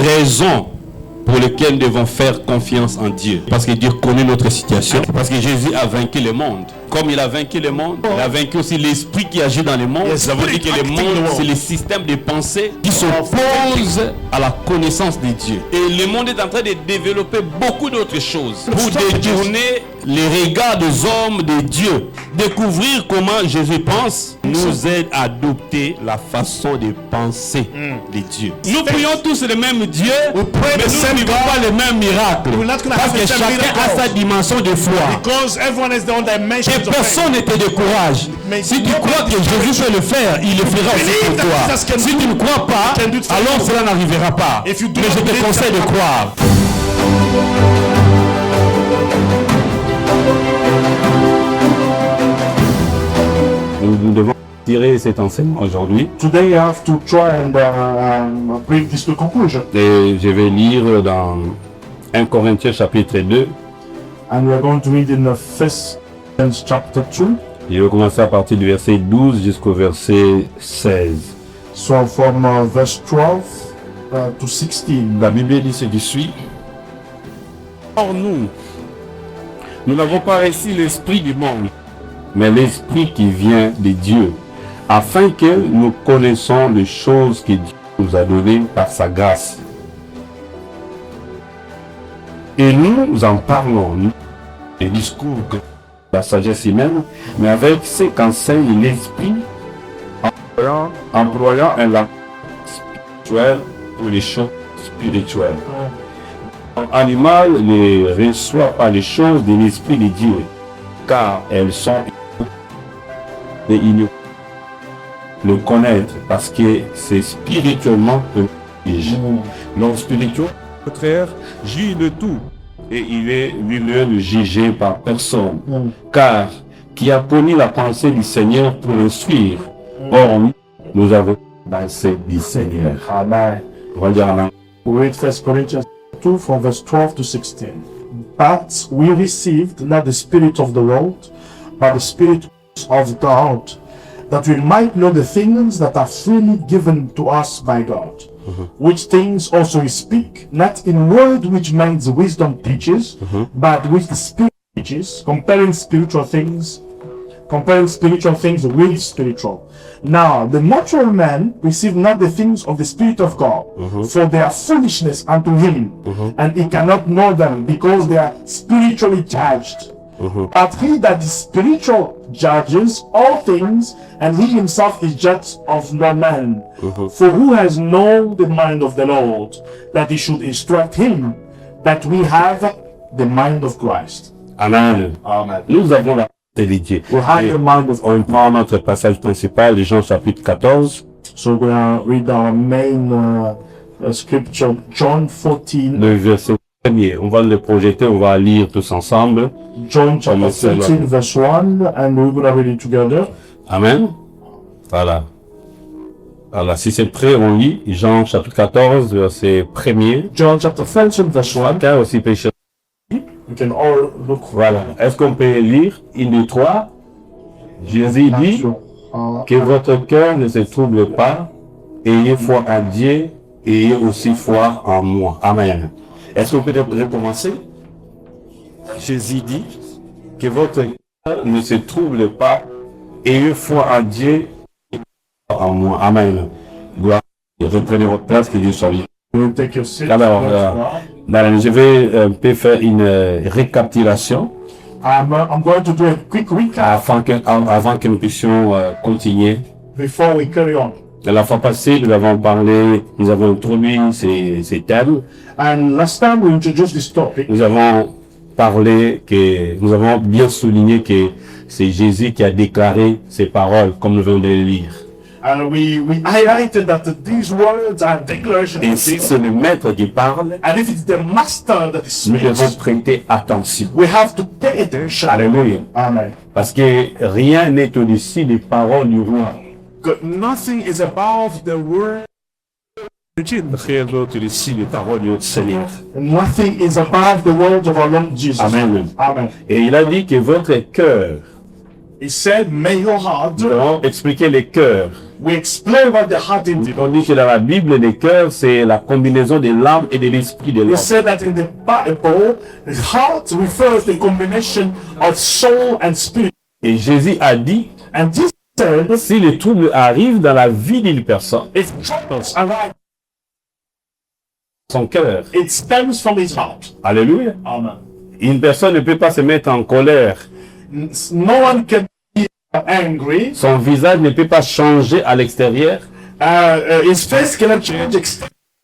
raisons pour lesquelles nous devons faire confiance en Dieu. Parce que Dieu connaît notre situation. Parce que Jésus a vaincu le monde. Comme il a vaincu le monde, il a vaincu aussi l'esprit qui agit dans le monde. Ça veut dire que le monde, c'est le système de pensée qui s'oppose à la connaissance de Dieu. Et le monde est en train de développer beaucoup d'autres choses pour détourner les regards des hommes de Dieu. Découvrir comment Jésus pense nous aide à adopter la façon de penser de Dieu. Nous prions tous le même Dieu, mais nous ne vivons pas le même miracle. Parce que chacun a sa dimension de foi. Et personne ne te décourage. Si tu crois que Jésus peut le faire, il le fera aussi pour toi. Si tu ne crois pas, alors cela n'arrivera pas. Mais je te conseille de croire. Nous devons tirer cet enseignement aujourd'hui. Today I have to try and bring this to conclusion. Et je vais lire dans 1 Corinthiens chapitre 2. And we are going to read in the First Corinthians chapter 2. Je vais commencer à partir du verset 12 jusqu'au verset 16. So from verse 12 to 16. La Bible dit ce qui suit. Or nous n'avons pas reçu l'esprit du monde, mais l'esprit qui vient de Dieu, afin que nous connaissons les choses que Dieu nous a données par sa grâce. Et nous en parlons, les discours de la sagesse humaine, mais avec ce qu'enseigne l'esprit, employant un langage spirituel pour les choses spirituelles. L'animal ne reçoit pas les choses de l'esprit de Dieu, car elles sont ignorantes. Le connaître, parce que c'est spirituellement intelligent. L'homme spirituel, au contraire, juge de tout, et il est lui-même jugé par personne, car qui a connu la pensée du Seigneur pour le suivre. Or, nous avons la pensée du Seigneur. Amen. On va dire amen. We read 1 Corinthians 2 from verse 12 to 16. But we received not the spirit of the world, but the spirit of God, that we might know the things that are freely given to us by God. Which things also we speak, not in word which man's wisdom teaches, but which the Spirit teaches, comparing spiritual things with spiritual. Now the natural man receive not the things of the Spirit of God, for they are foolishness unto him, and he cannot know them, because they are spiritually judged. But he that is spiritual judges all things, and he himself is judged of no man. For who has known the mind of the Lord, that he should instruct him, that we have the mind of Christ. Amen. Amen. Nous avons la pensée de Dieu. On prend notre passage principal de Jean chapitre 14. So we're going to read our main scripture, John 14. Le verset premier. On va le projeter, on va lire tous ensemble. John chapter 13 verse 1, and we're going to read it together. Amen. Voilà. Voilà, si c'est prêt, on lit Jean chapitre 14, verset 1er. John chapter 13 verse 1. Chacun aussi péché. You can all look. Voilà. Est-ce qu'on peut lire 1, 2, 3? Jésus dit que votre cœur ne se trouble pas. Ayez foi en Dieu, ayez aussi foi en moi. Amen. Est-ce qu'on peut recommencer? Jésus dit que votre cœur ne se trouble pas. Ayez foi en Dieu, en moi. Amen. Gloire. Reprenez votre place, que Dieu soit bien. Alors, je vais un peu faire une récapitulation. I'm going to do a quick recap avant que nous puissions continuer. Before we carry on. La fois passée, nous avons introduit ces thèmes. And last time we introduced this topic. Nous avons bien souligné que c'est Jésus qui a déclaré ces paroles, comme nous venons de les lire. And we highlighted that these words are declarations. Et si c'est le maître qui parle, and if it's the master that is nous speaking, devons prêter attention. we have to pay attention. Alléluia. Amen. Parce que rien n'est au-dessus des paroles du roi. Nothing is above the word. Rien n'est au-dessus des paroles du Seigneur. Nothing is above the words of our Lord Jesus. Amen. Amen. Et il a dit que votre cœur He said, may your heart. Nous allons expliquer les cœurs. We explain what the heart is. On dit que dans la Bible, les cœurs, c'est la combinaison de l'âme et de l'esprit de We l'homme. said that in the Bible, the heart refers to the combination of soul and spirit. Et Jésus a dit, And Jesus said, si les troubles arrivent dans la vie d'une personne, if troubles arrive, son cœur. it stems from his heart. Alléluia. Amen. Une personne ne peut pas se mettre en colère. No one can be angry. Son visage ne peut pas changer à l'extérieur His face cannot change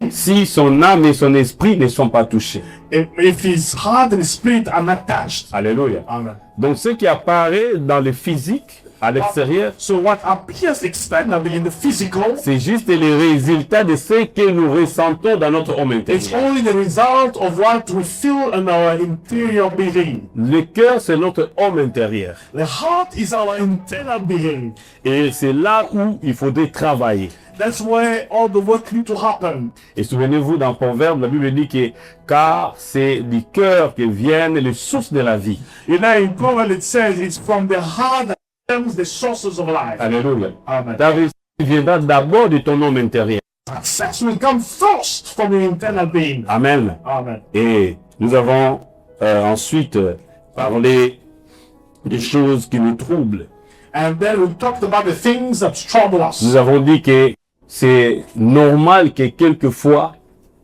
si son âme et son esprit ne sont pas touchés. if his heart and his spirit are not touched. Alléluia. Amen. Donc ce qui apparaît dans le physique, à l'extérieur, So what appears externally in the physical, c'est juste le résultat de ce que nous ressentons dans notre homme it's intérieur. only the result of what we feel in our interior being. Le cœur, c'est notre homme intérieur. The heart is our internal being. Et c'est là où il faudrait travailler. That's where all the work need to happen. Et souvenez-vous, dans Proverbe, la Bible dit que car c'est du cœur que viennent les sources de la vie. You know, in Proverbs it says it's from the heart that comes the sources of life. Alléluia. Amen. Ta réussite viendra d'abord de ton homme intérieur. Success will come first from the internal being. Amen. Amen. Et nous avons ensuite parlé des choses qui nous troublent. And then we talked about the things that trouble us. Nous avons dit que c'est normal que quelquefois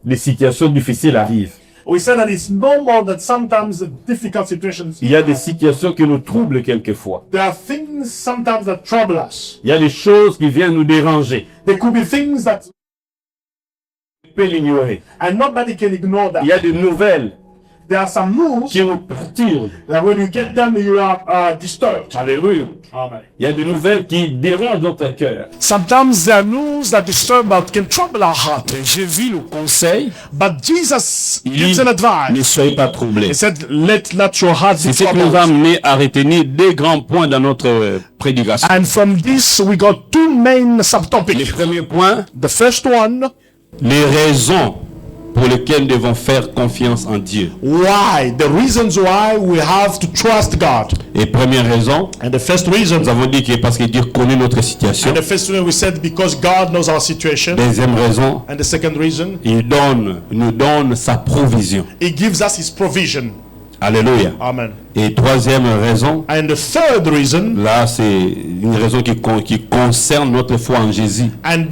les situations difficiles arrivent. We said that it's normal that sometimes difficult situations, Il y a des situations qui nous troublent quelquefois. there are things sometimes that trouble us. Il y a des choses qui viennent nous déranger. There could be things that, On peut l'ignorer. and nobody can ignore Il y that. a des nouvelles There are some news qui nous perturbent. that when you get them, you are disturbed. Alléluia. Amen. Il y a des nouvelles qui dérangent notre cœur. Sometimes there are news that disturb us, can trouble our heart. Jésus nous conseille, But Jesus il gives dit, an advice. ne soyez pas troublés. He said, let not your heart C'est be ce qui nous a troubled. amené à retenir deux grands points dans notre prédication. And from this, we got two main Le subtopics. premier point, The first one, les raisons pour lesquelles nous devons faire confiance en Dieu. why, the reasons why we have to trust God. Et première raison, And the first reason, nous avons dit que parce que Dieu connaît notre situation. and the first reason we said because God knows our situation. Deuxième raison, And the second reason, il nous donne sa provision. He gives us His provision. Alléluia. Amen. Et troisième raison, And the third reason, là c'est une raison qui concerne notre foi en Jésus. and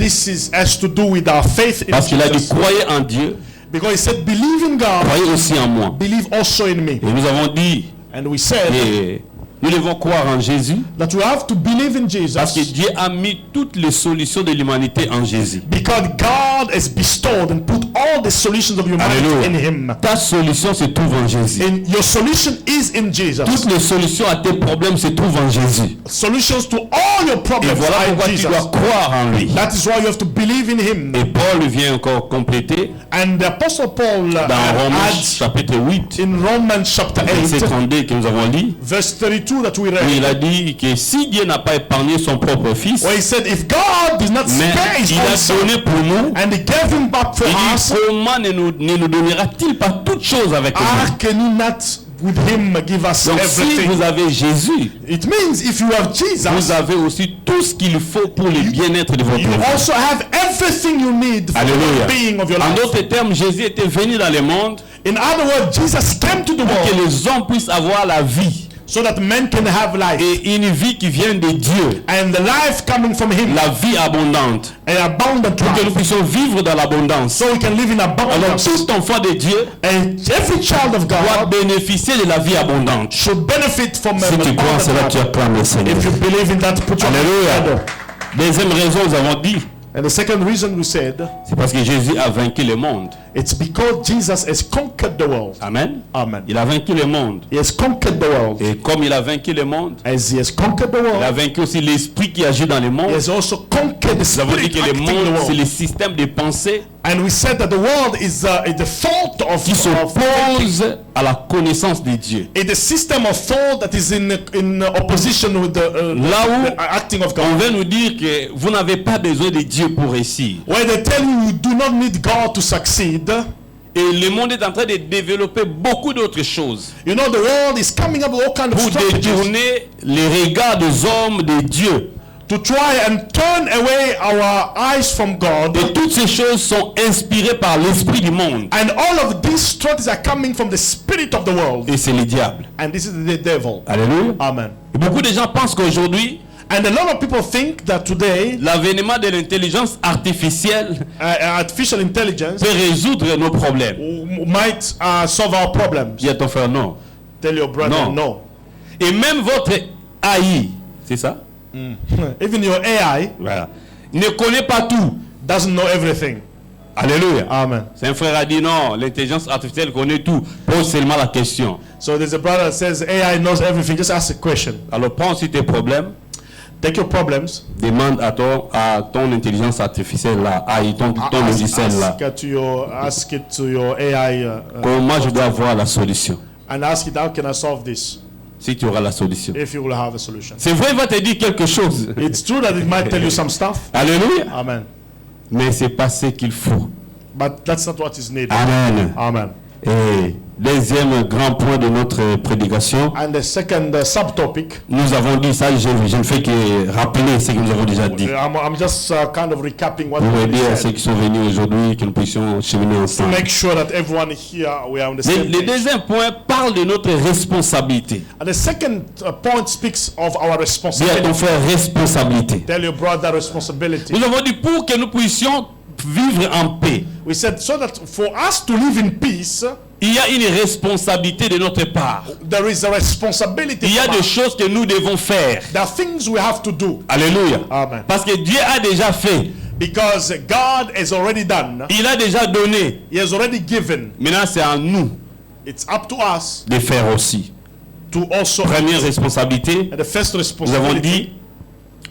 has to do with our faith in Parce qu'il a dit, Jesus. croyez en Dieu, Because He said, believe in God, croyez aussi en moi. believe also in me. Et nous avons dit And we said que nous devons croire en Jésus that we have to believe in parce que Jesus Dieu a mis toutes les solutions de l'humanité en Jésus. because God has bestowed and put all the solutions of humanity Alléluia. in Him. Ta solution se trouve en Jésus. And your solution is in Jesus. Toutes les solutions à tes problèmes se trouvent en Jésus. Solutions to all your Et problems voilà are in pourquoi tu Jesus. dois croire en lui. That is why you have to believe in Him. Et Paul vient encore compléter And the Apostle Paul dans Romains adds chapitre 8, in Romans chapter verset 8, 32 que nous avons lu, verse 32 that we où il read, a dit que si Dieu n'a pas épargné son propre fils, where he said, if God did not mais spare His il own a son, donné pour nous, and He gave Him back for il dit us, comment ne nous donnera-t-il pas toutes choses avec how lui? can He not with Him give us Donc si everything? vous avez Jésus, It means if you have Jesus, vous avez aussi tout ce qu'il faut pour le bien-être de votre you vie. also have everything you need for Alléluia. the being of your En life. d'autres termes, Jésus était venu dans le monde In other words, Jesus came to the pour que world les hommes puissent avoir la vie. so that men can have life, Et une vie qui vient de Dieu. and the life coming from Him, La vie abondante. an abundant Pour que nous life, puissions vivre dans l'abondance. so we can live in Alors abundance. tout enfant de Dieu And every child of doit God bénéficier de la vie abondante. should benefit from Si tu crois en cela, tu abundant life. acclames le Seigneur. If you believe in that, put your hand Alléluia. together. Deuxième raison, nous avons dit, And the second reason we said, c'est parce que Jésus a vaincu le monde. it's because Jesus has conquered the world. Amen. Amen. Il a vaincu le monde. He has conquered the world. Et comme il a vaincu le monde, As He has conquered the il a world, vaincu aussi l'esprit qui agit dans le He monde. has also conquered the Nous avons dit spirit que le acting in the monde, c'est world. le système de pensée And we said that the world is the fault of qui s'oppose à la connaissance de Dieu. it's a system of thought that is in opposition with Là où the acting of on God. veut nous dire que vous n'avez pas besoin de Dieu pour réussir. Where they tell you you do not need God to succeed, Et le monde est en train de développer beaucoup d'autres choses You know, the world is coming up with all kinds of pour strategies détourner les regards des hommes de Dieu. to try and turn away our eyes from God. Et toutes ces choses sont inspirées par l'esprit du monde. And all of these strategies are coming from the spirit of the world. Et c'est le diable. And this is the devil. Alléluia. Amen. Et beaucoup de gens pensent qu'aujourd'hui, And a lot of people think that today, l'avènement de l'intelligence artificielle artificial intelligence peut résoudre nos problèmes. might solve our problems. Dis à ton frère non. Tell your brother no. Et même votre AI, c'est ça? Even your AI Voilà. Ne connaît pas tout. doesn't know everything. Alléluia. Amen. C'est un frère a dit non, l'intelligence artificielle connaît tout. Pose seulement la question. So there's a brother that says AI knows everything. Just ask a question. Alors prends aussi tes problèmes. Take your problems. Demande à ton intelligence artificielle là, ton logiciel là. Ask it to your AI Comment je dois avoir la solution? and ask it, how can I solve this? Si tu auras la solution. If you will have a solution. C'est vrai, il va te dire quelque chose. It's true that it might tell you some stuff. Alléluia. Amen. Mais c'est pas ce qu'il faut. But that's not what is needed. Amen. Amen. Et deuxième grand point de notre prédication, And the second subtopic, nous avons dit ça, je ne fais que rappeler ce que nous avons déjà dit. I'm just kind of recapping what Pour we aider à ceux said qui sont venus aujourd'hui, que nous puissions cheminer to ensemble. make sure that everyone here we are on the same Le page. deuxième point parle de notre responsabilité. And the second point speaks of our Dis à ton responsibility. frère responsabilité. Tell your brother responsibility. Nous avons dit pour que nous puissions vivre en paix, We said so that for us to live in peace, il y a une responsabilité de notre part. there is a responsibility. Il y a from des us. choses que nous devons faire. There are things we have to do. Alléluia. Amen. Parce que Dieu a déjà fait. Because God has already done. Il a déjà donné. He has already given. Maintenant, c'est à nous It's up to us de faire aussi. to also. Première responsabilité, And the first nous avons responsibility. dit,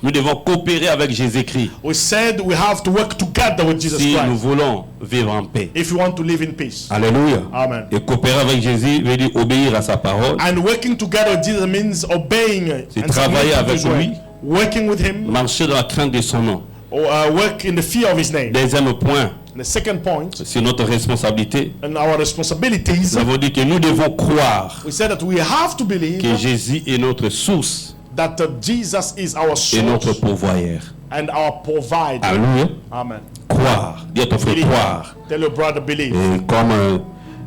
nous devons coopérer avec Jésus-Christ We said we have to work together with Jesus si nous Christ voulons vivre en paix. if we want to live in peace. Alléluia. Amen. Et coopérer avec Jésus veut dire obéir à sa parole, And working together with Jesus means obeying c'est and travailler submitting to avec His way. lui, Working with Him, marcher dans la crainte de son nom. or work in the fear of His name. Deuxième point, And the second point, c'est notre responsabilité. and our responsibilities, Nous avons dit que nous devons croire we said that we have to que believe Jésus est notre source that Jesus is our et notre source pourvoyeur. and our provider. Alléluia. Amen. Croire. Dis à ton frère Believe. croire. Tell your brother believe. Et comme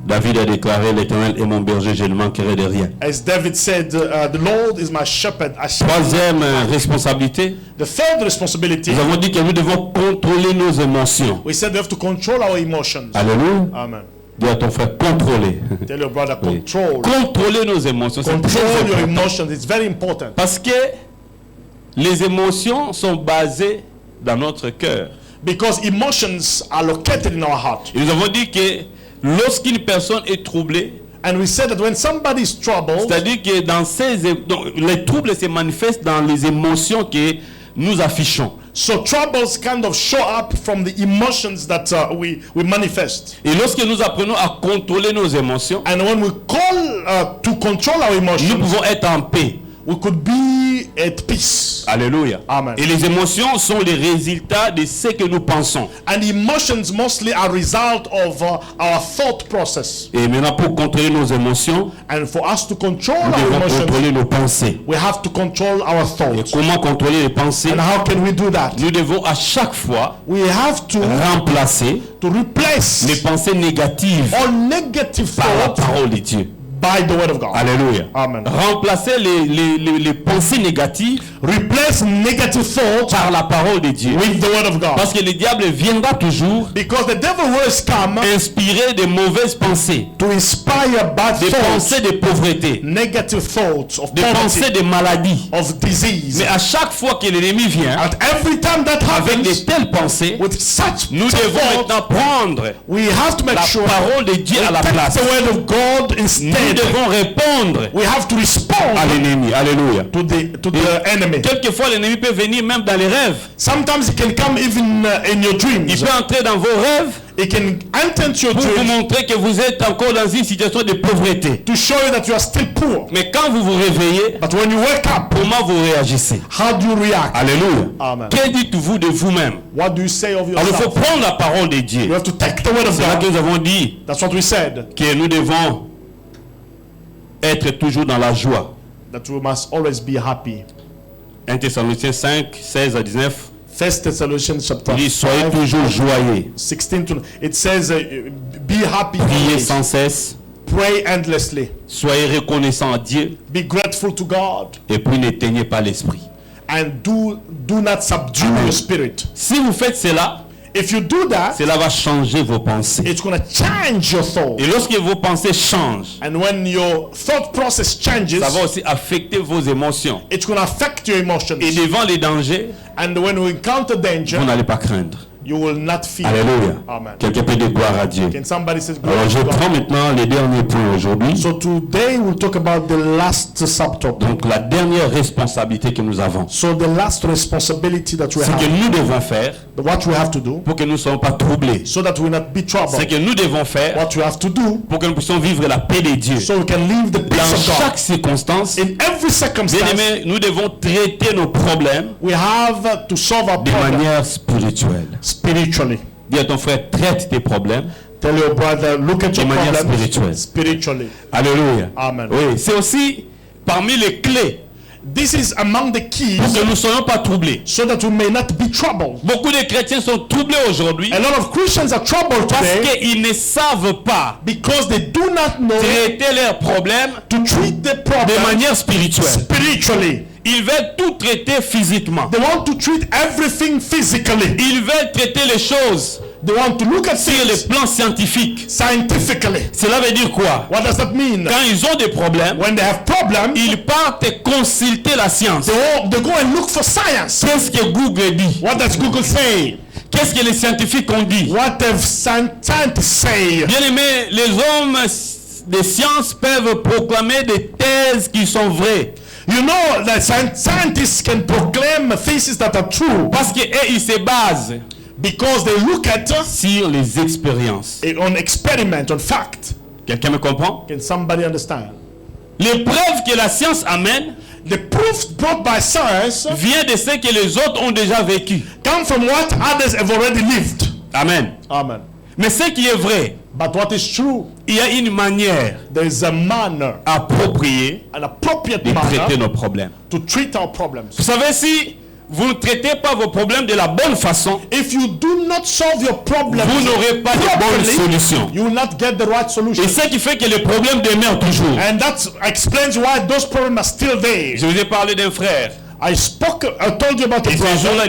David a déclaré, l'Éternel est mon berger, je ne manquerai de rien. As David said, the Lord is my shepherd. I shall not Troisième want. responsabilité, The third responsibility, nous avons dit que nous devons contrôler nos émotions. we said we have to control our emotions. Alléluia. Amen. Dis à ton frère contrôler. Tell your brother, Oui. control. Contrôler nos émotions, c'est très Control your important. emotions. It's very important. Parce que les émotions sont basées dans notre cœur. Because emotions are located in our heart. Et nous avons dit que lorsqu'une personne est troublée, And we said that when somebody is troubled, c'est-à-dire que donc, les troubles se manifestent dans les émotions que nous affichons. so troubles kind of show up from the emotions that we manifest. Et lorsque nous apprenons à contrôler nos émotions, And when we call to control our nous emotions, pouvons être en paix. we could be at peace. Alléluia. Amen. Et les émotions sont les résultats de ce que nous pensons. And emotions mostly are result of our thought process. Et maintenant, pour contrôler nos émotions, And for us to control nous our devons emotions, contrôler nos pensées. we have to control our Et thoughts. comment contrôler les pensées? And how can we do that? Nous devons à chaque fois We have to remplacer replace les pensées négatives all negative par la thoughts parole de Dieu. by the word of God. Alléluia. Amen. Remplacer les pensées négatives Replace negative thoughts par la parole de Dieu. with the word of God. Parce que le diable viendra toujours Because the devil will come inspirer de mauvaises pensées, to inspire bad des thoughts, pensées de pauvreté, negative thoughts of des pensées poverty, de maladie. of disease. Mais à chaque fois que l'ennemi vient And every time that avec de happens, telles pensées, with such nous devons thoughts, maintenant prendre we have to make la sure parole de Dieu à la take place. the word of God Nous instead. devons répondre We have to respond à l'ennemi. Alléluia. to the enemy. Quelquefois, l'ennemi peut venir même dans les rêves. Sometimes it can come even in your dreams. Il peut entrer dans vos rêves It can enter into your pour vous dreams montrer que vous êtes encore dans une situation de pauvreté. to show you that you are still poor. Mais quand vous vous réveillez, But when you wake up, comment vous réagissez? how do you react? Alléluia. Amen. Que dites-vous de vous-même? What do you say of Alors, il faut yourself? prendre la parole de Dieu. You have to take the word of C'est là que God. nous avons dit That's what we said. que nous devons être toujours dans la joie. That we must always be happy. 1 Thessaloniciens 5, 16 à 19. 1 Thessalonians chapter Il dit, soyez 5, toujours joyeux. 16 to it says, be happy, Priez always. sans cesse. Pray endlessly, Soyez reconnaissants à Dieu. be grateful to God, Et puis n'éteignez pas l'esprit. and do not subdue your spirit. Si vous faites cela, If you do that, cela va changer vos pensées. it's going to change your thought. Et lorsque vos pensées changent, And when your thought process changes, ça va aussi affecter vos émotions. it's going to affect your emotions. Et devant les dangers, And when you encounter danger, vous n'allez pas craindre. you will not fear. Alléluia. Amen. Quelqu'un peut dire gloire à Dieu. Can somebody say Alors glory je to God? prends maintenant les derniers points aujourd'hui. So today we'll talk about the last subtopic. Donc la dernière responsabilité que nous avons, So the last responsibility that we c'est que have, nous devons faire what we have to do, pour que nous ne soyons pas troublés. so that we will not be C'est troubled. que nous devons faire What we have to do, pour que nous puissions vivre la paix de Dieu. so we can live the peace Dans of God. chaque circonstance, In every circumstance, bien-aimés, nous devons traiter nos problèmes we have to solve our de problem manière spirituelle. spiritually. Dis à ton frère, traite tes problèmes. Tell your brother, look at your manière problem spirituelle. spiritually. Alléluia. Amen. Oui, c'est aussi parmi les clés This is among the keys, pour que nous ne soyons pas troublés. so that we may not be troubled. Beaucoup de chrétiens sont troublés aujourd'hui A lot of Christians are troubled parce today qu'ils ne savent pas because they do not know traiter leurs problèmes to treat the de problem manière spirituelle. spiritually. Ils veulent tout traiter physiquement. They want to treat everything physically. Ils veulent traiter les choses They want to look at sur le things plan scientifique. scientifically. Cela veut dire quoi? What does that mean? Quand ils ont des problèmes, When they have problems, ils partent consulter la science. they go and look for science. Qu'est-ce que Google dit? What does Google say? Qu'est-ce que les scientifiques ont dit? What have scientists say? Bien aimé, les hommes des sciences peuvent proclamer des thèses qui sont vraies. You know that scientists can proclaim theses that are true Parce qu'eux, ils se basent because they look at sur les expériences. on experiment, on fact. Quelqu'un me comprend? Can somebody understand? Les preuves que la science amène The proof brought by science vient de ce que les autres ont déjà vécu. come from what others have already lived. Amen. Amen. Mais ce qui est vrai, But what is true, il y a une manière there is a manner, appropriée an appropriate de traiter manner nos problèmes. to treat our problems. Vous savez, si vous ne traitez pas vos problèmes de la bonne façon, If you do not solve your problems vous n'aurez pas de bonnes properly, solutions. you will not get the right solution. Et ce qui fait que les problèmes demeurent toujours. And that explains why those problems are still there. Je vous ai parlé d'un frère. I told you about a Et ce brother, jour-là,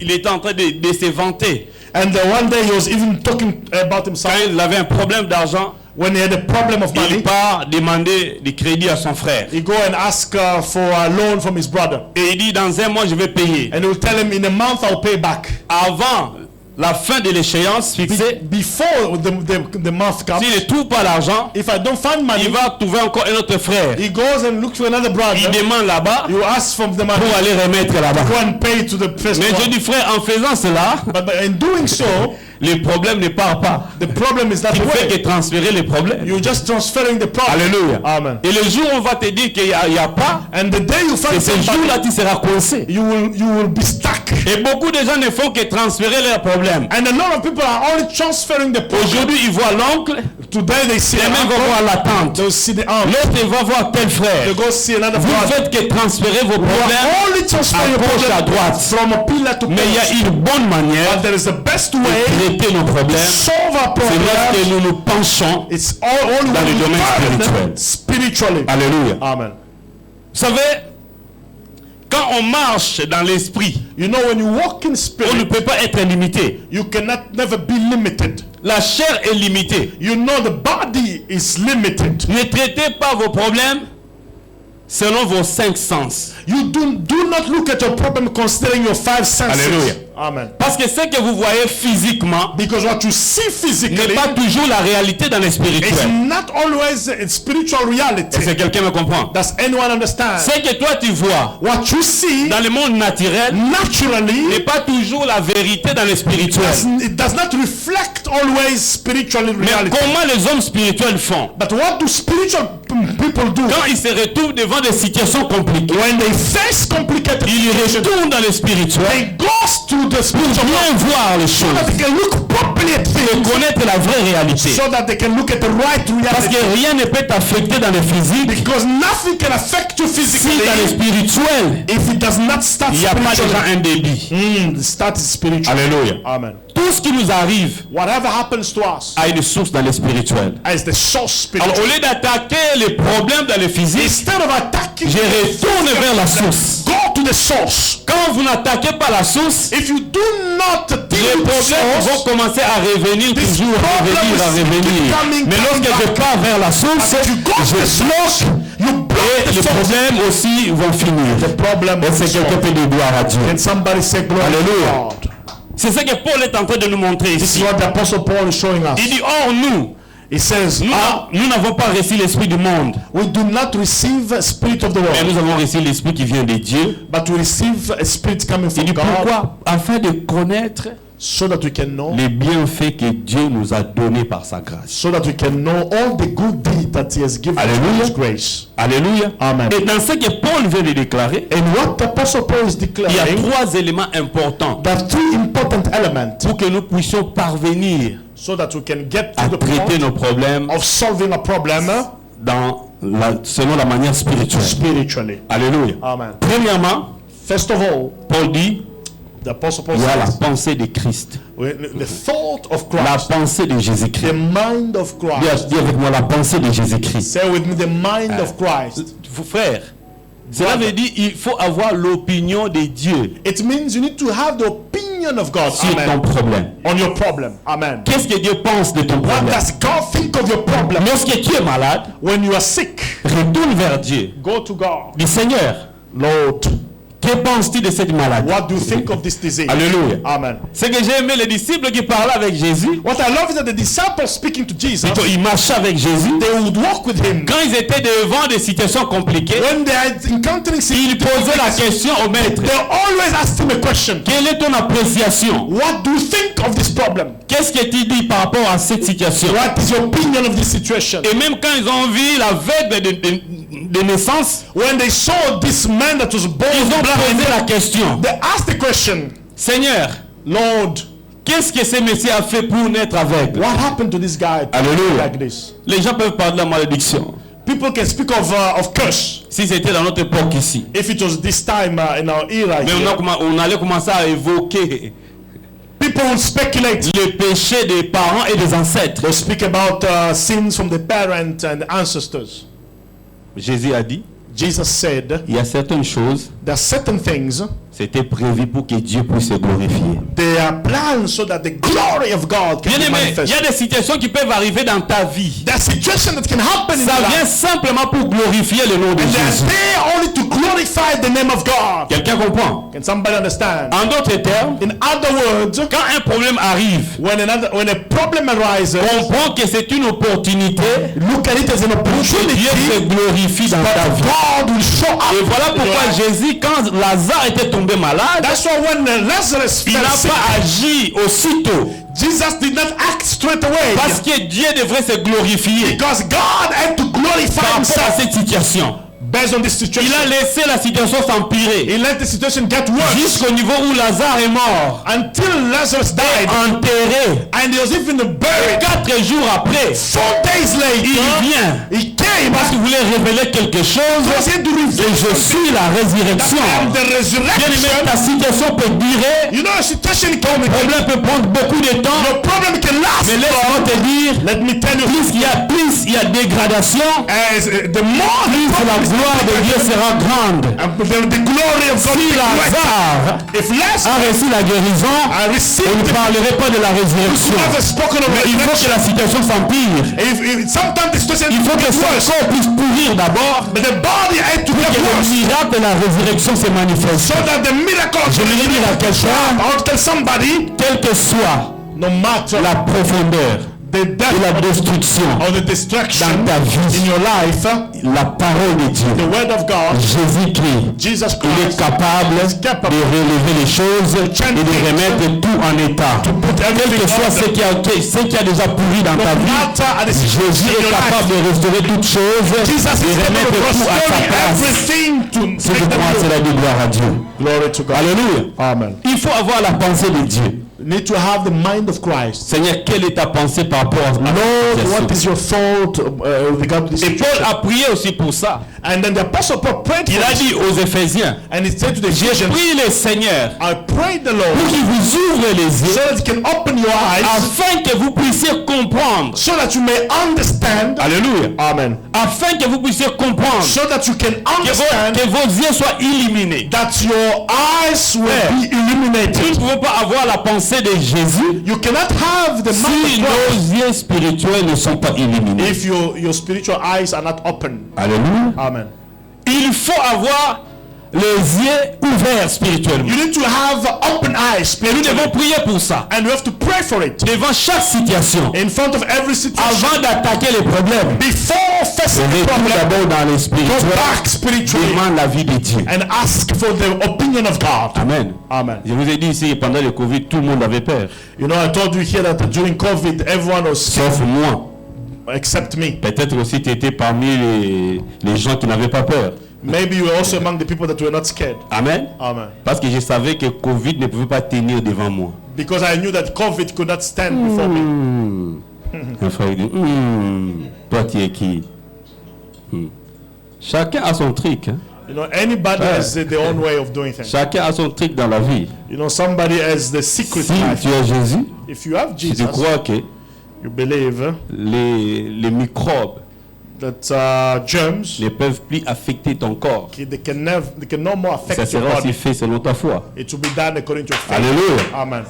il était en train de se vanter. and one day he was even talking about Quand himself. il avait un problème d'argent, When he had a problem of il money, part demander du crédit à son frère. he go and ask for a loan from his brother. Et il dit, dans un mois, je vais payer. And he will tell him, in a month I'll pay back. Avant la fin de l'échéance fixée, Before the month comes, s'il ne trouve pas l'argent, if I don't find money, il va trouver encore un autre frère. he goes and looks for another Il brother. demande là-bas You ask from the money, pour aller remettre là-bas. go and pay to the first Mais je one. dis, frère, en faisant cela, But in doing so, les problèmes ne partent pas. the problem is not Tu ne fais away. que transférer les problèmes. You're just transferring the problem. Alléluia. Amen. Et le jour où on va te dire qu'il n'y a pas, And the day you c'est find ce somebody, jour-là tu seras coincé. you will be stuck. Et beaucoup de gens ne font que transférer leurs problèmes. And a lot of people are only transferring the problem. Aujourd'hui, ils voient l'oncle, Today they see les an mêmes vont uncle, voir la tante. they'll see the aunt, L'autre, il va voir tel frère. they go see another Vous ne brother. faites que transférer vos You problèmes, are only transferring your à gauche, à problem droite. from a pillar to mais il y a post. une bonne manière But there is the best de way traiter nos to problèmes. solve our C'est lorsque problem. nous nous penchons. It's all Dans le domaine spirituel. spiritually. Alléluia. Amen. Vous savez, quand on marche dans l'esprit, You know, when you walk in on ne spirit, peut pas être limité. you cannot never be limited. La chair est limitée. You know, the body is limited. Ne traitez pas vos problèmes selon vos 5 sens. You do not look at your problem considering your 5 senses. Alléluia. Amen. Parce que ce que vous voyez physiquement Because what you see physically n'est pas toujours la réalité dans le is spirituel. not always a spiritual reality. Est-ce que quelqu'un me comprend? Does anyone understand? Ce que toi tu vois What you see dans le monde naturel naturally n'est pas toujours la vérité dans le spirituel. it does not reflect always spiritual Mais reality. comment les hommes spirituels font But what do spiritual people do? quand ils se retrouvent devant des situations compliquées? When they face complicated Ils situations, retournent dans le spirituel they go to the pour spiritual bien world voir les so that choses they can look properly at et things, connaître la vraie réalité. so that they can look at the right Parce reality. que rien ne peut t'affecter dans le physique Because nothing can affect you si physically dans le spirituel if it does not start il n'y a pas déjà spiritually. un débit. The start is spiritual. Alléluia. Amen. Tout ce qui nous arrive Whatever happens to us a une source dans le spirituel. is the source Alors spiritual. au lieu d'attaquer les problèmes dans le physique, Instead of attacking, je retourne vers la source. go to the source. Quand vous n'attaquez pas la source, If you do not deal les with the problèmes vont source, commencer à revenir This toujours, problem à is revenir. keep coming, Mais lorsque coming je back. pars vers la source, as you go to the source, you block et the les source. problèmes aussi vont finir. The problem Et is c'est quelque solved. peu de gloire à Dieu. Can somebody say glory to Alléluia. God? C'est ce que Paul est en train de nous montrer This is ici. what the Apostle Paul is showing us. Il dit, or nous, He says, nous n'avons pas reçu l'esprit du monde, we do not receive a spirit of the mais world, nous avons reçu l'esprit qui vient de Dieu. but we receive a spirit coming Il from dit God, pourquoi? Afin de connaître so that we can know, les bienfaits que Dieu nous a donnés par sa grâce. so that we can know all the good deeds that He has given Alléluia. us His grace. Alléluia. Amen. Et dans ce que Paul vient de déclarer, And what the Apostle Paul is il y a declaring, trois éléments importants there are three important elements pour que nous puissions parvenir so that we can get à to the traiter point nos problèmes of solving a problem selon la manière spirituelle. spiritually. Alléluia. Amen. Premièrement, First of all, Paul dit, the Apostle Paul il y a la says, pensée de Christ, the thought of la Christ, pensée de the Jésus-Christ. mind of Christ. Dis avec moi la pensée de Jésus-Christ. Say with me, the mind of Christ. Frère, cela veut dire il faut avoir l'opinion de Dieu It means you need to have the opinion of God. sur ton Amen. problème. On your problem. Amen. Qu'est-ce que Dieu pense de ton What problème? does God think of your problem? Lorsque tu es malade, When you are sick, retourne vers Dieu. go to God. Dis Seigneur, Lord, que penses-tu de cette maladie? what do you think of this disease? Alléluia. Amen. Ce que j'ai aimé, les disciples qui parlaient avec Jésus, What I love is that the disciples speaking to Jesus, plutôt, ils marchaient avec Jésus. they would walk with him. Quand ils étaient devant des situations compliquées, When they are encountering ils posaient la question au maître. they always ask him a question. Quelle est ton appréciation? What do you think of this problem? Qu'est-ce que tu dis par rapport à cette situation? What is your opinion of this situation? Et même quand ils ont vu l'aveugle de naissance, When they saw this man that was born ils ont blind, posé la question. they asked the question, Seigneur, Lord, qu'est-ce que ce monsieur a fait pour naître aveugle? what happened to this guy to Alléluia. be like this? Les gens peuvent parler de la malédiction. People can speak of curse Si c'était dans notre époque ici. if it was this time in our era. Mais here. on allait commencer à évoquer People will speculate. les péchés des parents et des ancêtres. They speak about sins from the parents and ancestors. Jésus a dit, Jesus said, il y a certaines choses, there are certain things, c'était prévu pour que Dieu puisse se glorifier. they are planned so that the glory of God can Bien be aimé, il manifested. y a des situations qui peuvent arriver dans ta vie. There are situations that can happen in Ça your vient life. simplement pour glorifier le nom de And they are Jésus. there only to glorify the name of God. Quelqu'un comprend? Can somebody understand? En d'autres termes, In other words, quand un problème arrive, when a problem arises, comprends que c'est une opportunité look at it as an que Dieu se opportunity glorifie dans ta that vie. God will show up. Et voilà in your pourquoi life. Jésus, quand Lazare était tombé malade, That's why when Lazarus il fell n'a sick, pas agi aussitôt. Jesus did not act straight away Parce que Dieu devrait se glorifier because God had to glorify par rapport à himself cette situation. based on this situation. Il a laissé la situation s'empirer He let the situation get worse jusqu'au niveau où Lazare est mort, until Lazarus died enterré. and he was even buried. 4 jours après, 4 days il later, vient he came parce qu'il voulait révéler quelque chose. because he had to Et reveal je suis la résurrection. and the Bien aimé, resurrection. ta situation peut durer. You know, a situation can Le problème peut prendre beaucoup de temps. your problem can last Mais laisse-moi long. te dire, Let me tell you, plus il y a dégradation, as the more plus la gloire de Dieu sera grande. The glory of God Si Lazare a reçu la guérison, on ne parlerait pas de la résurrection. Mais il faut que la situation s'empire. Il faut que son corps puisse pourrir d'abord, pour que le miracle de la résurrection se manifeste. Je vais dire à quelqu'un, quelle que soit la profondeur de la destruction dans ta vie, in your life, la parole de Dieu, the word of God, Jésus-Christ, il est capable de relever les choses et de remettre tout en état. Quel que soit ce qui a déjà pourri dans ta vie, Jésus est capable de restaurer toutes choses et remettre tout à sa place. C'est pourquoi c'est la gloire à Dieu. Glory to God. Alléluia. Amen. Il faut avoir la pensée de Dieu. Need to have the mind of Christ. Seigneur, quelle est ta pensée par rapport à Lord, what is your thought regarding this? Et Paul a prié aussi pour ça. And then the apostle Paul prayed. Il a dit aux Éphésiens, and he said to the j'ai Ephesians, prié le Seigneur I prayed the Lord pour qu'il vous ouvre les yeux, so that he can open your eyes, afin que vous puissiez comprendre. so that you may understand. Alléluia. Amen. Afin que vous puissiez comprendre. So that you can understand. Que vos yeux soient illuminés. That your eyes will be illuminated. Nous ne pouvons pas avoir la pensée de Jésus. You cannot have the mind si of Christ nos yeux spirituels ne sont pas illuminés. if your spiritual eyes are not open. Alléluia. Amen. Il faut avoir les yeux ouverts spirituellement. You need to have open eyes Nous spiritually. devons prier pour ça. And you have to pray for it. Devant chaque situation. In front of every situation. Avant d'attaquer les problèmes. Before facing the Retourne problem. d'abord dans les Go spirituels. back spiritually. Demande la vie de Dieu. And ask for the opinion of God. Amen. Amen. Je vous ai dit ici, pendant le Covid, tout le monde avait peur. You know, I told you here that during COVID, everyone was Sauf moi. except me. Peut-être aussi tu étais parmi les gens qui n'avaient pas peur. Maybe you were also among the people that were not scared. Amen. Amen. Parce que je savais que Covid ne pouvait pas tenir devant moi. Because I knew that COVID could not stand before me. Un frère dit, toi tu es qui? Chacun a son truc. Hein? You know, anybody has their own way of doing things. Chacun a son truc dans la vie. You know, somebody has the secret Si life. tu as Jésus, If you have je Jesus, crois que you believe les microbes that germs ne peuvent plus affecter ton corps. they can no more Ça affect your sera aussi body. fait selon ta foi. It will be done according to your faith. Alléluia. Amen.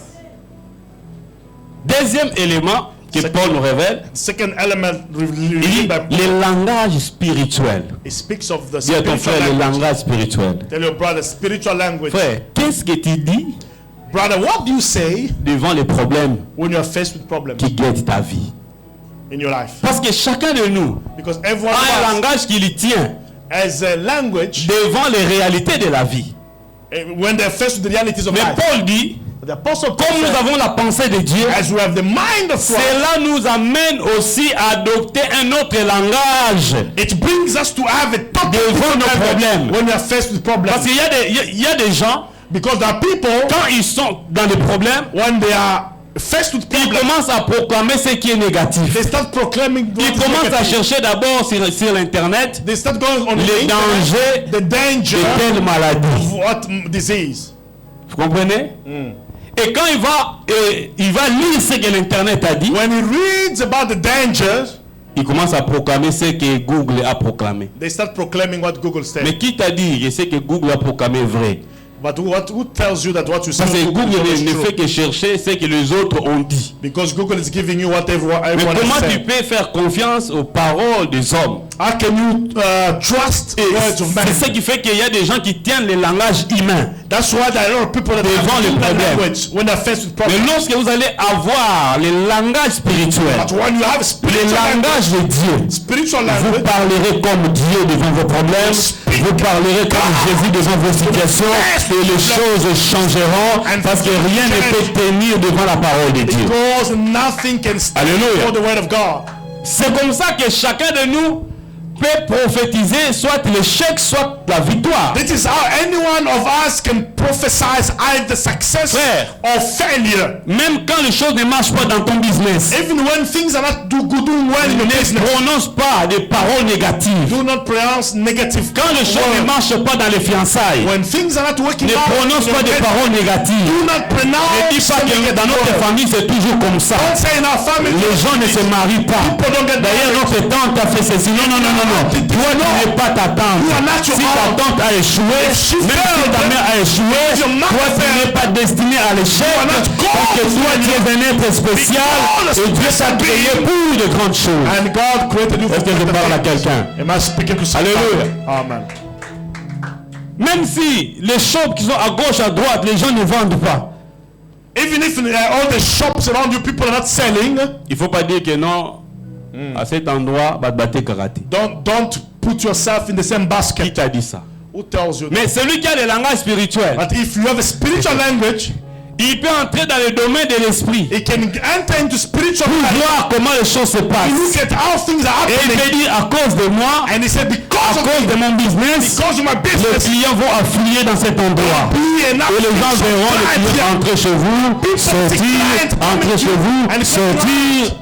Deuxième élément que Paul nous révèle, Second element il dit revealed by le langage spirituel. it speaks of the Dis à ton spiritual frère le language. langage spirituel. Tell your brother spiritual language. Frère, qu'est-ce que tu dis Brother, what do you say devant les problèmes when you are faced with problems qui guettent ta vie? in your life? Parce que chacun de nous Because everyone a un of us langage qui lui tient has a language devant les réalités de la vie. when they're faced with the realities of Mais life. Paul dit, The apostle Paul comme nous said, avons la pensée de Dieu, as we have the mind of Christ, cela nous amène aussi à adopter un autre langage it brings us to have a topic devant nos problèmes. when we are faced with Parce problems. qu'il y a des gens, Because there are people, quand ils sont dans des problèmes, when they are faced with ils problems, commencent à proclamer ce qui est négatif. they start proclaiming what Ils is commencent à negative. chercher d'abord sur l'internet They start going on the les internet, dangers the danger de telle maladie. of what disease. Vous comprenez? Et quand il va lire ce que l'internet a dit, When he reads about the dangers, il commence à proclamer ce que Google a proclamé. they start proclaiming what Google said. Mais qui t'a dit que ce que Google a proclamé est vrai? But who tells you that what you say Parce que on Google is ne true? fait que chercher ce que les autres ont dit. Because Google is giving you what everyone Mais comment has tu said. peux faire confiance aux paroles des hommes? How can you trust words of man? C'est ce qui fait qu'il y a des gens qui tiennent le langage humain. That's why there are a lot of people that Devant have les human problèmes. language when they're faced with Mais problems. lorsque vous allez avoir le langage spirituel, But when you have le spiritual language, langage de Dieu, spiritual vous language, parlerez comme Dieu devant vos problèmes, vous parlerez comme Jésus devant vos situations, et les choses changeront parce que rien ne peut tenir devant la parole de Dieu. because nothing can stand Alléluia. for the word of God. C'est comme ça que chacun de nous peut prophétiser soit l'échec, soit la victoire. This is how any one of us can prophesy either success Frère. or failure. Même quand les choses ne marchent pas dans ton business, Even when things are not doing well in your ne business, prononce pas des paroles négatives. do not pronounce negative Quand les choses ne words. marchent pas dans les fiançailles, When things are not working ne out, prononce in pas your des business, paroles négatives. do not Ne pronounce dis pas que negative dans notre words. famille c'est toujours comme ça. Don't say in our family, Les gens ne se marient pas. people don't get D'ailleurs married. notre tante a fait ceci. Non, non, non, non, non. Toi, tu n'es pas ta tante. Si ta tante a échoué, même si ta mère a échoué, toi, tu n'es pas destiné à l'échec. Parce que toi, tu es un être spécial et Dieu t'a créé pour de grandes choses. And God created you for Est-ce que je parle à quelqu'un? Am I speaking to somebody? Alléluia. Amen. Même si les shops qui sont à gauche, à droite, les gens ne vendent pas. Even if all the shops around you, people are not selling, Il ne faut pas dire que non, à cet endroit, va te battre karaté. don't put yourself in the same Qui basket. t'a dit ça? Who tells you that? Mais celui qui a le langage spirituel, But if you have a spiritual language, il peut entrer dans le domaine de l'esprit it can enter into spiritual pour life. voir comment les choses se You passent. look at how things are Et il happening, peut dire à cause de moi, and he said, à because of cause de mon business, because of my les business, clients vont affluer dans cet endroit. be enough Et les gens verront les clients entrer chez vous, sortir, entrer chez vous, sortir.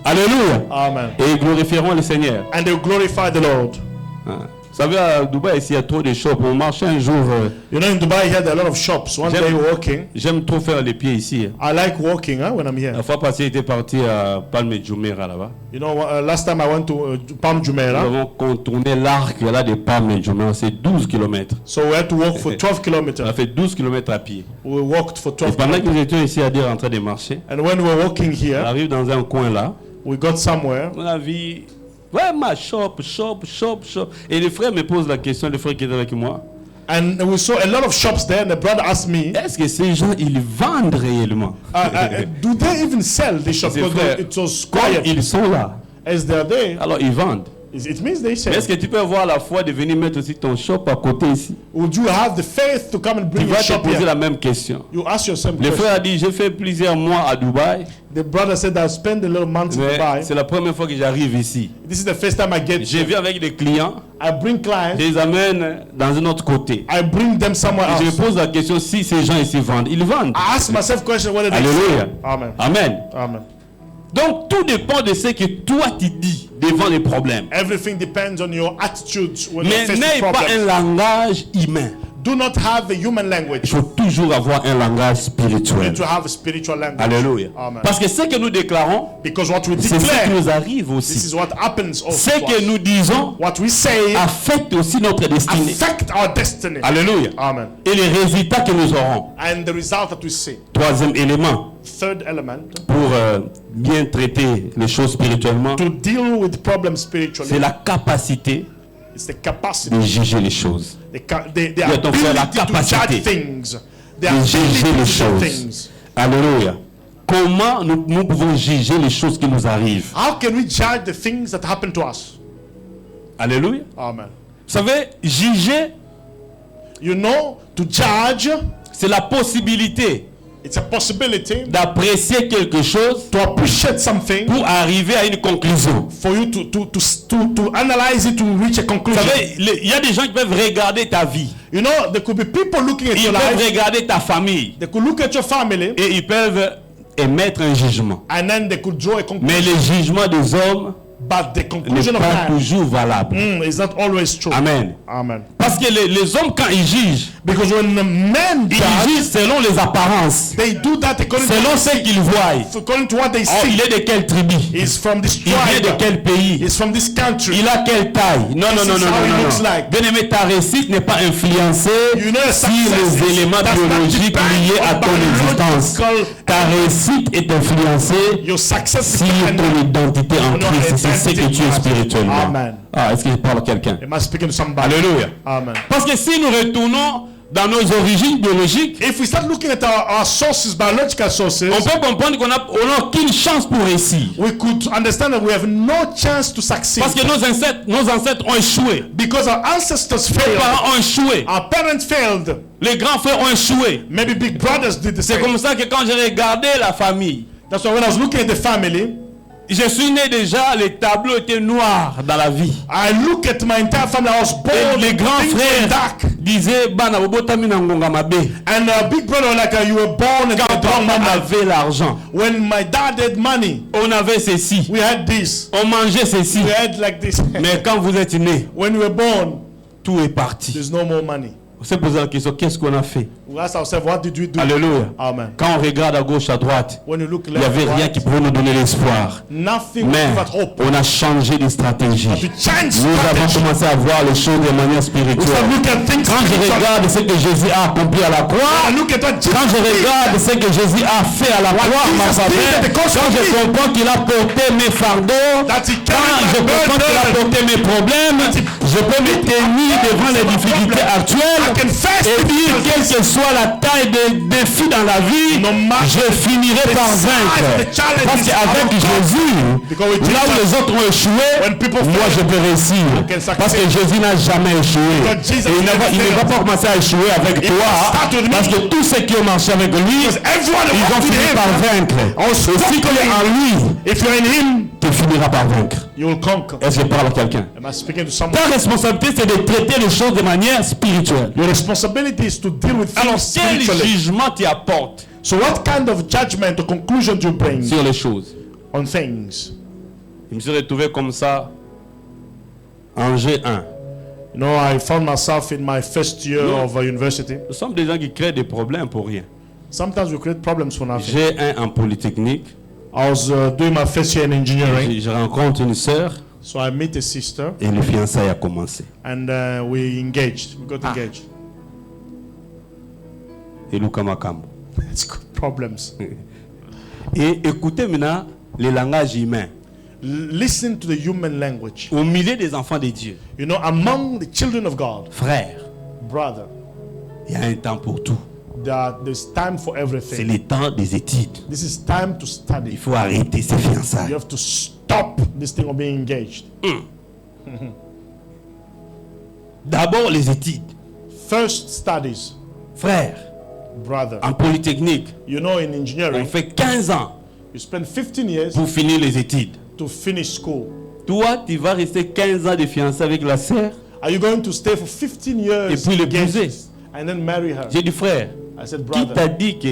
Alléluia. Amen. Et ils glorifieront le Seigneur. And they glorify the Lord. Hein. Vous savez, à Dubaï, ici, il y a trop de shops. On marchait un jour. You know, in Dubai, here there are a lot of shops. One day walking, J'aime trop faire les pieds ici. I like walking when I'm here. La fois passée, j'étais parti à Palme Jumeirah là-bas. You know, last time I went to Palm Nous Jumeirah, avons contourné l'arc là de Palme Jumeirah. C'est 12 km. so we had to walk for 12 On a kilometers. fait 12 km à pied. We walked for Et 12 pendant que kilometers. nous étions ici à dire en train de marcher, And when we were walking on here, arrive dans un coin là. we got somewhere, On a vu, ouais, ma shop. Et les frères me posent la question, les frères qui étaient avec moi. and we saw a lot of shops there, and the brother asked me, Est-ce que ces gens, ils vendent réellement? do they even sell these shops? C'est Because vrai. it was Comme quiet. ils sont là, As they're there, alors ils vendent. it means they Mais sell. est-ce que tu peux avoir la foi de venir mettre aussi ton shop à côté ici? Would you have the faith to come and Tu bring your vas te shop poser here? la même question. You ask yourself Le the frère question. a dit, j'ai fait plusieurs mois à Dubaï, The brother said, I've spent a little months in mais Dubai. c'est la première fois que j'arrive ici. This is the first time I get Je here. viens avec des clients, I bring clients, je les amène dans un autre côté. I bring them somewhere Je me else. pose la question si ces gens ici vendent. Ils vendent. I ask myself question whether they Alléluia. sell. Amen. Amen. Amen. Donc tout dépend de ce que toi tu dis devant les problèmes. Everything depends on your attitude when you're Mais facing n'aie pas un problems. langage humain. Do not have a human Il language. faut toujours avoir un langage You spirituel. need to have a spiritual language. Alléluia. Amen. Parce que ce que nous déclarons, Because what we c'est ce qui declare, nous arrive this aussi. is what happens also. Ce to que us. nous disons What we say affecte aussi notre destinée. affect our destiny. Alléluia. Amen. Et les résultats que nous aurons. And the result that we see. Troisième élément Third element, pour bien traiter les choses spirituellement, to deal with problems spiritually, c'est la capacité it's the capacity, de juger les choses. the Dis à ton frère, la ability to capacité judge things. The De ability juger to les do choses. things. Alléluia. Comment nous pouvons juger les choses qui nous arrivent? How can we judge the things that happen to us? Alléluia. Amen. Vous savez, juger, You know, to judge, c'est la possibilité it's a possibility d'apprécier quelque chose to appreciate something, pour arriver à une conclusion. for you to analyze it to reach a Vous conclusion. savez, il y a des gens qui peuvent regarder ta vie. You know, there could be people looking at Ils your peuvent life, regarder ta famille. they could look at your family, Et ils peuvent émettre un jugement. and then they could draw a Mais conclusion. le jugement des hommes But the n'est conclusion of pas man toujours valable. is not always true. Amen. Amen. Parce que les hommes, quand ils jugent, Because when the men ils judge, jugent selon les apparences, they do that according selon ce qu'ils voient. according to what they Oh, see. il est de quelle tribu? He's from this Il vient de tribe. quel pays? He's from this country. Il a quelle taille? Non, non, This non, is non, how he non, looks non. like. Bien aimé, ta réussite n'est pas influencée You know, sur success les is- éléments does not biologiques depend liés à on ton existence. biological- Ta réussite est influencée Your success sur depends ton identité en on your Christ. C'est ce que tu es spirituellement. Amen. Ah, est-ce que je parle à quelqu'un? Am I speaking to somebody? Alléluia. Amen. Parce que si nous retournons dans nos origines biologiques, If we start looking at our sources, biological sources, on peut comprendre qu'on n'a aucune chance pour réussir. we could understand that we have no chance to succeed. Parce que nos ancêtres ont échoué. Because our ancestors Les failed. parents ont échoué. Our parents failed. Les grands frères ont échoué. Maybe big brothers did the C'est same. comme ça que quand j'ai regardé la famille, That's why when I was looking at the family, je suis né déjà, les tableaux étaient noirs dans la vie. I look at my entire family. I was Et born. les grands things were frères dark. disaient, Bana bobotami na ngonga mabe. And big brother like you were born at Quand the wrong papa moment. avait l'argent, When my dad had money, on avait ceci, we had this. on mangeait ceci. We had like this. Mais quand vous êtes né, When we were born, tout est parti. there's no more money. On s'est posé la question, qu'est-ce qu'on a fait? We ask ourselves, what did we do? Alléluia. Amen. Quand on regarde à gauche, à droite, When you look il n'y left, avait rien right, qui pouvait nous donner l'espoir. nothing will Mais give us hope. on a changé de stratégie. We change Nous avons strategy. commencé à voir les choses de manière We start spirituelle. looking at things Quand je spiritually. regarde ce que Jésus a accompli à la croix, And look at what Jesus quand je did. regarde ce que Jésus a fait à la croix, en ma Jesus did faveur, at the cross quand for je me. comprends qu'il a porté mes fardeaux, That he quand carried je my comprends qu'il a burden. porté mes problèmes, je peux me tenir devant les difficultés actuelles I can face et the dire, quelle difficulties. que soit la taille des défis dans la vie, No matter je finirai par the size vaincre. of the challenges, Parce qu'avec I will Jésus, Because with là où Jesus, les autres ont échoué, when people moi fail, je peux réussir. can succeed. Parce que Jésus n'a jamais échoué. Because Jesus Et il never ne va failed. pas commencer à échouer avec It toi. will start with me. Parce que tous ceux qui ont marché avec lui, Because everyone ils who ont walked with fini him, par vaincre. Et si tu es en lui, if you're in him, tu finiras par vaincre. you will conquer. Est-ce que je parle à quelqu'un? Am I speaking to someone? Ta responsabilité, c'est de traiter les choses de manière spirituelle. Your responsibility is to deal with Alors, things quel spiritually. jugement tu apportes So what kind of judgment or conclusion do you bring sur les choses? on things? Je me suis retrouvé comme ça en G1. You know, I found myself in my first year No. of university. Nous sommes des gens qui créent des problèmes pour rien. Sometimes we create problems for nothing. G1 en polytechnique. I was doing my first year in engineering, Je rencontre une sœur so I meet a sister, et le fiançailles a commencé. and we engaged. We got engaged. Et Luka Makambo. It's good problems. Et écoutez maintenant les langages humains. Listen to the human language. Au milieu des enfants de Dieu. You know, among the children of God, Frère, brother, il y a un temps pour tout. there's time for C'est everything. le temps des études. This is time to Il study. faut arrêter ces You fiançailles. have to stop this thing of being engaged. D'abord les études. First, studies, Frère, brother. en polytechnique, You know, in on engineering, fait 15 ans you spend 15 years pour finir les études. to finish school. Toi, tu vas rester 15 ans de fiançailles avec la sœur. Are you going to stay for 15 years Et puis l'épouser. engaged and then marry her? J'ai dit, frère, I said, qui t'a brother, dit que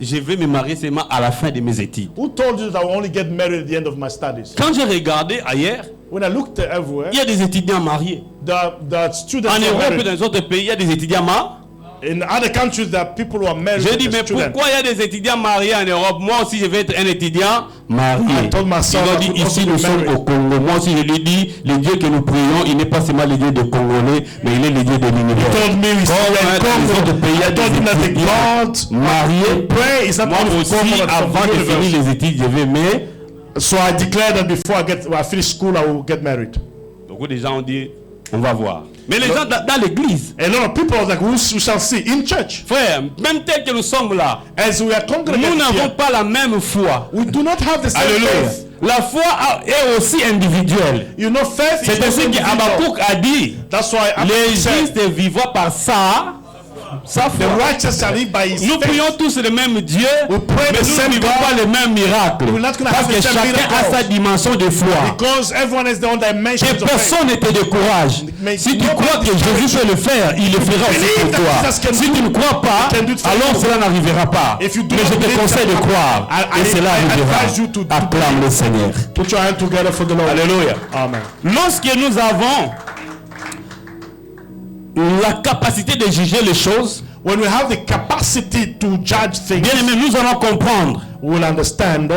je vais me marier seulement à la fin de mes études? who told you that I will only get married at the end of my studies? Quand j'ai regardé ailleurs, When I looked everywhere, il y a des étudiants mariés. the students En were Europe et married. dans les autres pays, il y a des étudiants mariés. In other countries, there are people who are married. J'ai with dit, the mais students. pourquoi il y a des étudiants mariés en Europe? Moi aussi, je vais être un étudiant marié. I told my son Il a I dit, could also ici, be nous sommes married. au Congo. Moi aussi, je lui dis, le Dieu que nous prions, il n'est pas seulement le Dieu des Congolais, mais il est le Dieu de l'univers. He told me, he Comme said, dans les autres pays, il y a I told him that des the étudiants God mariés. pray is not Moi only aussi, for God, but avant for de the finir universe. les études, je vais mais So I declared that before I finish school, I will get married. beaucoup de gens ont dit, on va voir. Mais les gens dans l'église, A lot of people are like, we shall see in church. frère, même tel que nous sommes là, As we are nous congregated n'avons here, pas la même foi. we do not have the same Alléluia. faith. La foi est aussi individuelle. You know, faith is C'est not ainsi individual. qu'Habakkuk a dit, That's why les said, justes vivent par sa the foi. righteous shall live by his Nous faith. prions tous le même Dieu, We pray mais the nous same ne vivons God. pas le même miracle. We're not gonna Parce have que the same chacun a miracles. sa dimension de foi. Because everyone has their own dimension Que of faith. personne ne te décourage. Mais Si tu nobody crois que Jésus peut le faire, il le fera aussi Believe pour that toi. Jesus can Si do tu ne crois pas, He can do it for alors you. cela n'arrivera pas. If you do Mais je not te believe conseille de that, croire. I Et cela arrivera. advise you to do Acclame le Seigneur. Put your hand together for the Lord. Alléluia. Amen. Lorsque nous avons la capacité de juger les choses, When we have the capacity to judge things, bien aimé, nous allons comprendre we will understand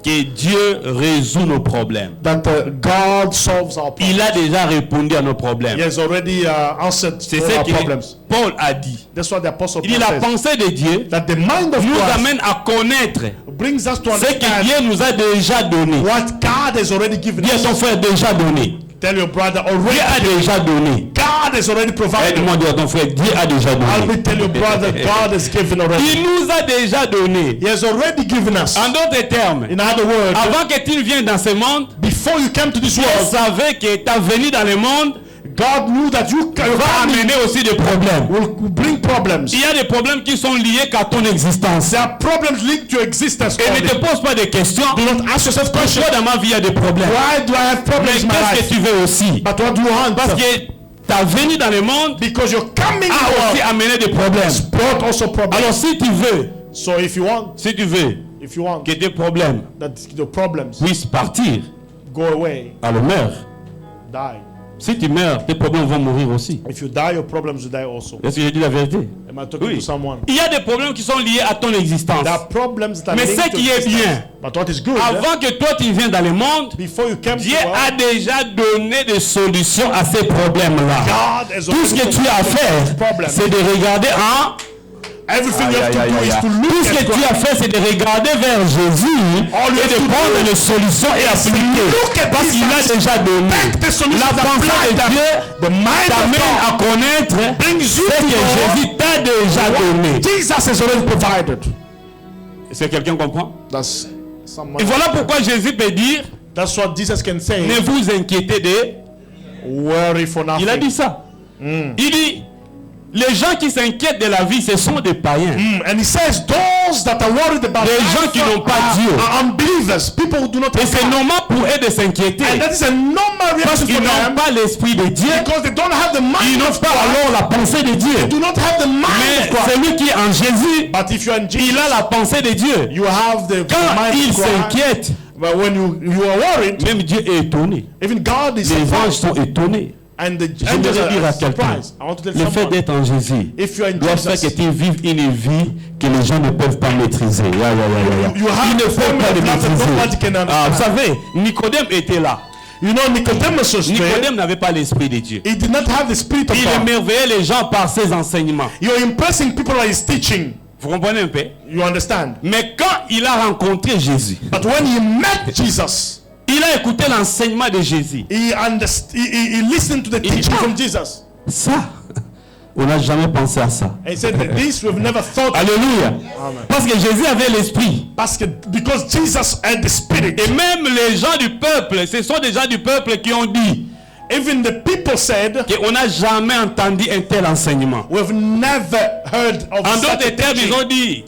que Dieu résout nos problèmes. that God solves our problems. Il a déjà répondu à nos problèmes. He has already answered C'est all ce our que problems. Paul a dit. That's what the apostle Il dit Paul la says. pensée de Dieu That the mind of nous Christ amène à connaître brings us to ce que understand Dieu nous a déjà donné. what God has already given Dis à us. ton frère déjà donné. Tell your brother Dieu already. a déjà donné. God has already provided. Aide-moi à dire à ton frère, Dieu a déjà I'll donné. be tell your brother God has given already. Il nous a déjà donné. He has already given us. En d'autres termes, In other words, avant que tu ne viennes dans ce monde, before you came to this Dieu world, savait que ta venue dans le monde God knew that you va can amener aussi des problèmes. will bring problems. Il y a des problèmes qui sont liés qu'à ton existence. There are problems linked to existence. Et ne only. te pose pas de questions. Do not ask yourself questions. Pourquoi dans ma vie il y a des problèmes? Why do I have Mais problems in my qu'est-ce life? que tu veux aussi? But what do you want? Parce que ta venue dans le monde Because you're coming a aussi out amené des problèmes. brought also problems. Alors si tu veux So if you want que tes problèmes that the problems puissent partir, go away, alors meurs. die. Si tu meurs, tes problèmes vont mourir aussi. If you die, your problems will die also. Est-ce que j'ai dit la vérité? Am I talking Oui. to someone? Il y a des problèmes qui sont liés à ton existence. There are problems that Mais link ce to qui est existence. bien, But what is good? avant que toi tu viennes dans le monde, Before you came Dieu to a world, déjà donné des solutions à ces problèmes-là. God has Tout ce que tu as à faire, c'est de regarder en... Everything you have to do is to Tout look ce at que tu as God. fait, c'est de regarder vers Jésus et de prendre les solutions et appliquer. Parce qu'il a déjà donné. La pensée de Dieu t'amène à connaître ce que Jésus t'a déjà donné. Jesus has already provided. Est-ce que quelqu'un comprend? That's someone. Et voilà pourquoi Jésus peut dire, That's what Jesus can say. ne vous inquiétez de... Worry for nothing. Il a dit ça. Il dit, les gens qui s'inquiètent de la vie, ce sont des païens. And he says those that are worried about Les life gens qui n'ont pas Dieu. are unbelievers. People who do not Et have c'est God. normal pour eux de s'inquiéter. And that is a normal Parce reaction qu'ils for n'ont them pas l'esprit de Dieu. because they don't have the Ils mind n'ont of pas God. alors la pensée de Dieu. Do not have the mind Mais of God. celui qui est en Jésus, But if you are in Jesus, il a la pensée de Dieu. you have the Quand mind il of God. s'inquiète, But when you are worried, même Dieu est étonné. even God is Les anges surprised. sont étonnés. And the angels J'aimerais dire à are quelqu'un, surprised. I want to tell le fait someone, d'être en Jésus if you are in doit faire que Jesus, tu vives une vie que les gens ne peuvent pas maîtriser. you have Ils ne the peuvent formula pas le of life that maîtriser. nobody can Ah, vous understand. savez, Nicodème était là. You know, Nicodemus was there. Nicodème n'avait pas l'esprit de Dieu. He did not have the spirit of Il God. émerveillait les gens par ses enseignements. You're impressing people by his teaching. Vous comprenez un peu? You understand? Mais quand il a rencontré Jésus, But when he met Jesus, il a écouté l'enseignement de Jésus. he listened to the teaching from Jesus. Ça, on n'a jamais pensé à ça. And he said, this we've never thought. Alléluia. Amen. Parce que Jésus avait l'esprit. Because Jesus had the spirit. Et même les gens du peuple, ce sont des gens du peuple qui ont dit Even the people said, qu'on n'a jamais entendu un tel enseignement. we've never heard of En such d'autres a termes, teaching. ils ont dit,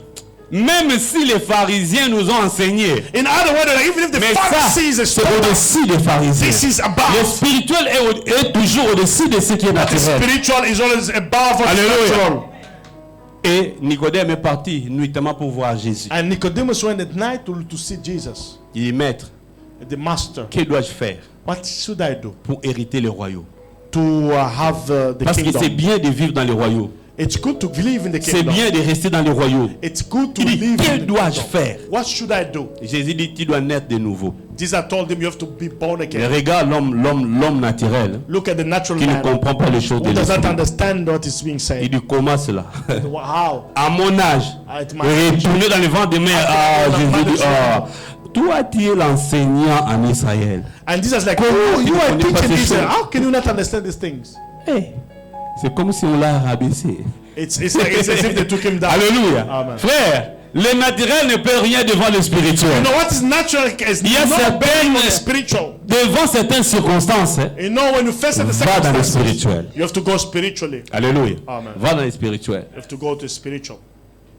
même si les pharisiens nous ont enseigné, In other words, even if the mais ça, Pharisees c'est are au-dessus des pharisiens. this is Le above. spirituel est toujours au-dessus de ce qui est The naturel. spiritual is always above what's Alléluia. natural. Et Nicodème est parti nuitamment pour voir Jésus. And Nicodemus went at night to see Jesus, Il dit, maître, the master. que dois-je faire What should I do pour hériter le royaume? to have the Parce que c'est kingdom? bien de vivre dans le royaume. It's good to live in the C'est kingdom. bien de rester dans le royaume. It's good to Il dit, live que in the dois-je kingdom. faire? What should I do? Jésus dit, tu dois naître de nouveau. Jesus told him you have to be born Mais again. regarde l'homme naturel Look at the natural qui ne man comprend pas les choses de who does not l'esprit. understand what is being Il said. dit, comment cela? How? À mon âge, At my age. retourner dans le ventre de mère. Ah, Jésus dit, ah, toi tu es l'enseignant en Israël. And Jesus like, Comment oh, tu you are connais pas teaching ces Israel. choses? How can you not understand these things? Hey, c'est comme si on l'a rabaissé. It's as if they took him down. Alléluia. Amen. Frère, le naturel ne peut rien devant le spirituel. You know what is natural is Il y a not certaines- better than spiritual. Devant certaines circonstances, hein, You know, when you face the va dans le circumstances, spirituel. you have to go spiritually. Alléluia. Amen. Va dans le spirituel. You have to go to spiritual.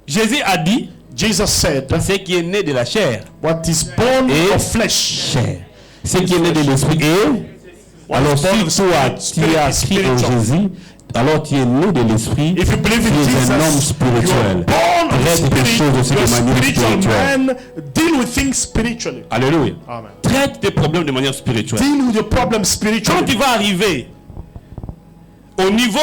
Jésus a dit, Jesus said, ce qui est né de la chair, what is born Et- of flesh. chair. Ce qui est né de l'esprit est. Alors is born of si toi spirit, tu as spirit cru is en spiritual. Jésus, alors tu es né de l'esprit, If you believe tu in es un homme Jesus, you are spirituel. born of Traite des spirit. choses aussi You're de a manière spiritual spirituelle. man. Deal with things spiritually. Alléluia. Amen. Traite tes problèmes de manière spirituelle. Deal with your problems Quand spiritually. tu vas arriver au niveau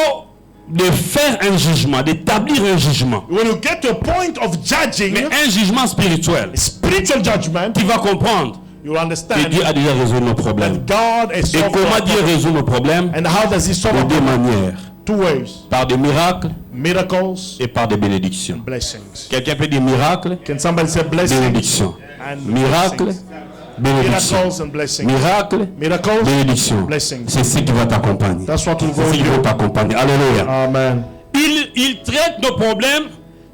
de faire un jugement, d'établir un jugement, When you get to a point of judging, mais un jugement spirituel, spiritual judgment, tu vas comprendre you'll que understand Dieu a déjà résolu nos problèmes. that God has Et solved comment our Dieu problem. résout nos problèmes? And how does He solve De our deux problem? manières. Two ways: Par des miracles miracles, et par des bénédictions. blessings. Quelqu'un peut dire miracle, Can somebody say blessings bénédiction. and Miracle, blessings? bénédiction. Miracles and blessings. Miracle, Miracles, bénédiction. blessings. C'est ce qui va t'accompagner. That's what will go C'est ce with qui va you. t'accompagner. Alléluia. Amen. Il traite nos problèmes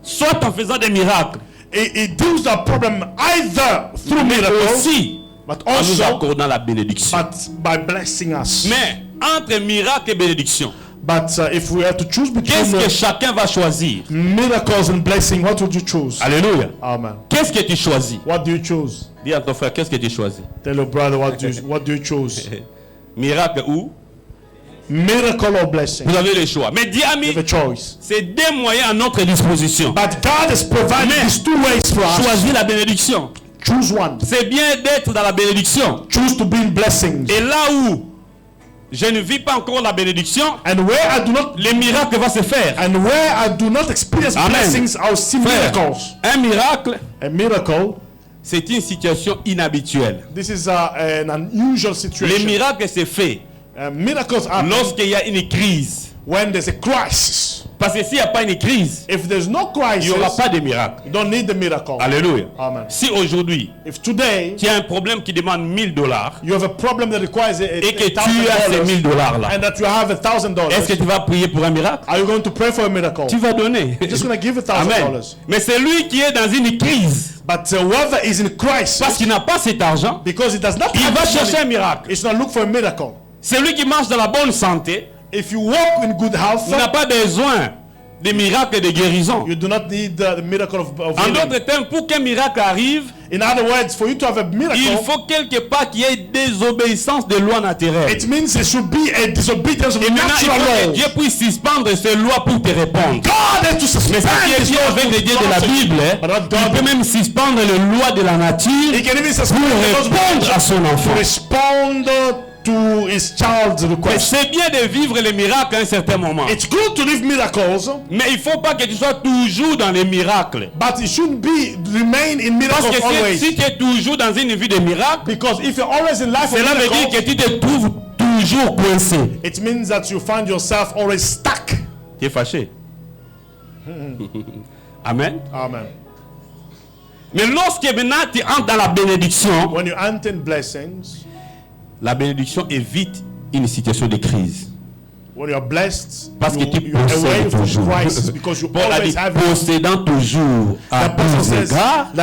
soit en faisant des miracles, It deals the problem either through mais miracles, aussi but en nous also accordant la bénédiction. by blessing us. Mais entre miracle et bénédiction, But if we have to choose between qu'est-ce que the chacun va choisir? miracles and blessing, what would you choose? Alléluia. Amen. Qu'est-ce que tu choisis? What do you choose? Dis à ton frère, qu'est-ce que tu choisis? Tell your brother what do you choose? Miracle ou? Miracle or blessing? Vous avez le choix. Mais dis You ami, have a choice. c'est deux moyens à notre disposition. But God has provided Mais- these two ways for us. Choisis la bénédiction. Choose one. C'est bien d'être dans la bénédiction. Choose to be in blessings. Et là où je ne vis pas encore la bénédiction, and where I do not, les miracles vont se faire. and where I do not experience Amen. blessings, I'll see Frère, miracles. un miracle, A miracle, c'est une situation inhabituelle. this is an unusual Les situation. miracles se font Miracles happen lorsqu'il y a une crise. when there's a crisis. Parce que s'il n'y a pas une crise, If there's no il n'y crisis, aura pas de miracle. you don't need the miracle. Alléluia. Amen. Si aujourd'hui, If today tu as un problème qui demande $1000 you have a problem that requires et que tu as ces $1,000 $1000 là, and that you have $1,000, est-ce que tu vas prier pour un miracle? are you going to pray for a miracle? Tu vas donner. You're just going to give Amen. $1,000. Mais c'est lui qui est dans une crise But whoever is in parce crisis, qu'il n'a pas cet argent, because he does not il have va the chercher un money, miracle. it's not look for a miracle. Celui qui marche dans la bonne santé, If you walk in good health, il n'a pas besoin de miracles et de guérison. you do not need the miracle of En healing. d'autres termes, pour qu'un miracle arrive, In other words, for you to have a il miracle, faut quelque part qu'il y ait désobéissance des lois naturelles. it means there should be a disobedience of Et the maintenant, il natural faut que law. Dieu puisse suspendre ces lois pour te répondre. God has to suspend Mais ça qui est his bien law avec to les dieux de la bless it. Bible, But not il God. peut même suspendre les lois de la nature He can even suspend pour the laws of répondre à son to enfant. respond to his child's Mais request. c'est bien de vivre les miracles à un certain moment. It's good to live miracles, Mais il ne faut pas que tu sois toujours dans les miracles. but it shouldn't be remain in Parce miracles que always. si tu es toujours dans une vie de miracles, Because if you're always in life of cela veut dire miracles, que tu te trouves toujours coincé. it means that you find yourself always stuck. Tu es fâché. Amen. Amen. Mais lorsque maintenant tu entres dans la bénédiction, When you enter in blessings, la bénédiction évite une situation de crise. when you are blessed, Parce que tu you're away possèdes from toujours. crisis because you Paul a dit always have possédant toujours à that person tous says égards.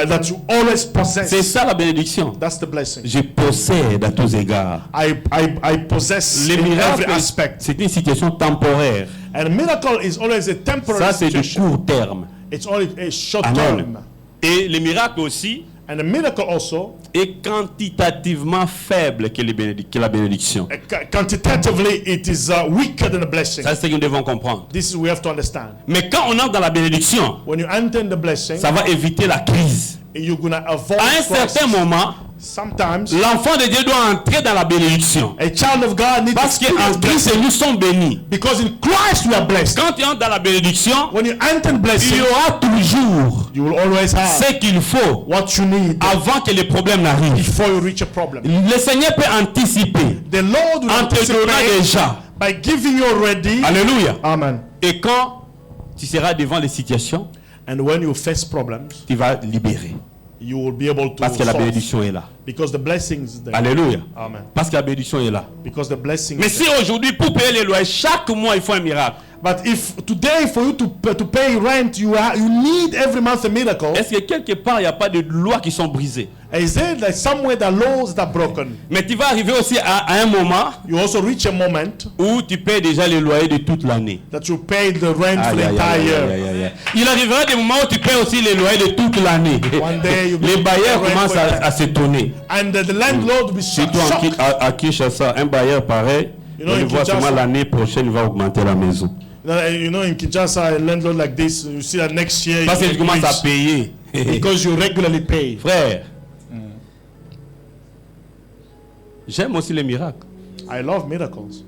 that you always C'est possess. ça la bénédiction. That's the blessing. Je possède à tous égards. I possess Les in every miracles, aspect. c'est une situation temporaire. And a miracle is always a temporary Ça, c'est de situation. court terme. It's only a short Amen. term. Et les miracles aussi And a miracle also, est quantitativement faible que la bénédiction. quantitatively, it is weaker than a blessing. Ça, c'est ce que nous devons comprendre. This is we have to understand. Mais quand on entre dans la bénédiction, When you enter in the blessing, ça va éviter la crise. you're gonna avoid À un crisis. certain moment, Sometimes l'enfant de Dieu doit entrer dans la bénédiction. a child of God needs to Parce qu'en experience Christ, blessing. nous sommes bénis. Because in Christ we are blessed. Quand tu entres dans la bénédiction, When you enter in il blessing, y aura toujours you will always have ce qu'il faut what you need avant que les problèmes n'arrivent. before you reach a problem. Le Seigneur peut anticiper The Lord will en te donnant anticipate déjà. by giving you already. Alléluia. Amen. Et quand tu seras devant les situations, And when you face problems, tu vas libérer. you will be able to Parce que la solve. bénédiction est là. Because the blessings is there. Alléluia. Amen. Parce que la bénédiction est là. Because the blessing Mais is si there. aujourd'hui, pour payer les loyers, chaque mois, il faut un miracle. But if today for you to pay rent, you need every month a miracle. Est-ce que quelque part, il n'y a pas de lois qui sont brisées? Is there like somewhere the laws that are broken? Mais tu vas arriver aussi à un moment You also reach a moment où tu payes déjà les loyers de toute l'année. that you pay the rent for Aïe, the aïe, entire aïe, year. aïe, aïe, aïe. Il arrivera des moments où tu payes aussi les loyers de toute l'année. One day you Les will bailleurs pay rent commencent for it. à s'étonner. And the landlord will be Surtout shocked. à Kinshasa, un bailleur pareil, You know, on in voit Kinshasa- seulement l'année prochaine, il va augmenter la maison. You know, in Kinshasa, a landlord like this, you see that next year Parce que you tu commences à increase payer. because you regularly pay. Frère, j'aime aussi les miracles. I love miracles,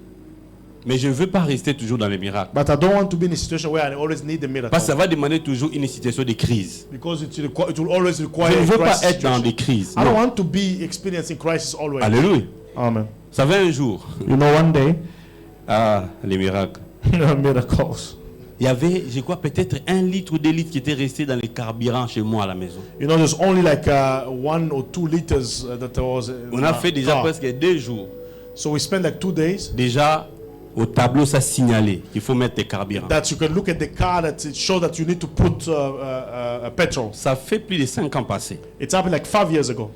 Mais je ne veux pas rester toujours dans les miracles. but I don't want to be in a situation where I always need a miracle. Parce que ça va demander toujours une situation de crise. Because it will always require Je ne a veux pas crisis être dans situation. des crises. I don't Non. want to be experiencing crisis always. Alléluia. Amen. Ça va un jour. You know, one day, Ah, les miracles. miracles. Il y avait, je crois, peut-être 1 litre ou 2 litres qui étaient restés dans les carburants chez moi à la maison. You know, there's only like 1 or 2 liters that was. On a fait déjà car. presque 2 jours. So we spent like 2 days. Déjà, au tableau, ça signalait qu'il faut mettre des carburants. That you can look at the car that it shows that you need to put petrol. Ça fait plus de 5 ans passés. It's happened like 5 years ago.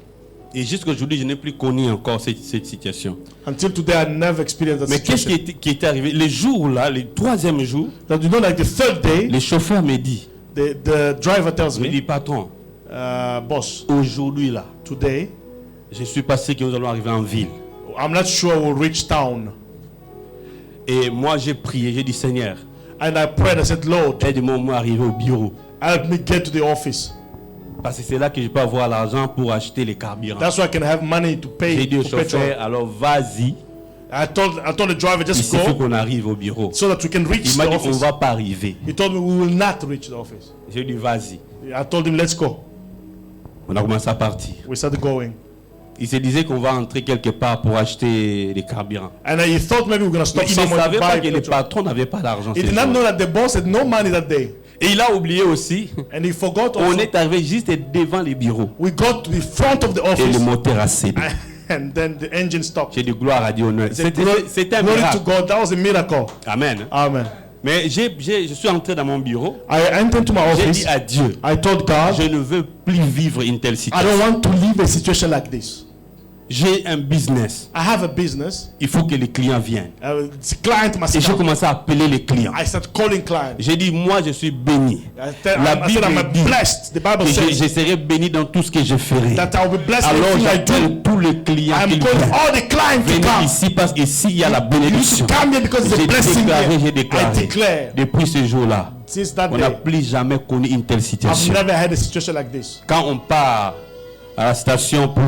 Et jusqu'à aujourd'hui, je n'ai plus connu encore cette situation. Until today, I never experienced that Mais qu'est-ce situation. qui était arrivé? Les jours là, le 3e jour, That you know, like the 3rd day, le chauffeur me dit, the driver tells me dit, me, patron, boss, aujourd'hui là, today, je suis passé que nous allons arriver en ville. I'm not sure we'll reach town. Et moi j'ai prié, j'ai dit Seigneur, And I prayed, I said, Lord, aide-moi à arriver au bureau. help me get to the office. Parce que c'est là que je peux avoir l'argent pour acheter les carburants. That's why I can have money to J'ai pay dit au for petrol. chauffeur, alors vas-y, I told the driver Il just suffit go qu'on arrive au bureau. so that we can reach Il m'a the dit on office. va pas arriver. He told me we will not reach the office. J'ai dit vas-y. I told him let's go. On a commencé à partir. We started going. Il se disait qu'on va entrer quelque part pour acheter des carburants. And he thought maybe we're going to stop Mais il ne somewhere savait to pas buy que les petrol. patrons n'avaient pas d'argent. He ces did not jours. know that the boss had no money that day. Et il a oublié aussi, And he forgot on also. est arrivé juste devant les bureaux. We got to the front of the Et office. le moteur a cédé. And then the engine stopped. J'ai dit gloire à Dieu, honneur. C'était un Glory to miracle. God. That was a miracle. Amen. Amen. Mais je suis entré dans mon bureau. I entered to my J'ai office. dit à Dieu, I told God, je ne veux plus vivre une telle I situation. don't want to live a situation like this. J'ai un business. I have a business. Il faut que les clients viennent. The client must Et j'ai come. commencé à appeler les clients. I started calling clients. J'ai dit, moi je suis béni. I La said Bible I'm dit blessed. The Bible que says je serai béni dans tout ce que je ferai. that I will be blessed in Alors everything I do. j'appelle tous les clients I'm qui calling viennent. all the clients to Venez come. ici parce qu'ici il y a la You need bénédiction. to come here because there's a J'ai blessing déclaré, here. j'ai I déclaré. declare Depuis ce jour-là, since that on n'a day, plus jamais connu une telle I've situation. never had a situation like this. Quand on part à la station pour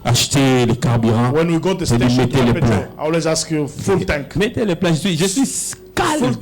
acheter les carburants, When we go to the je dis station, mettez les I pleins. always ask you full tank. Mettez les pleins. Je suis calme.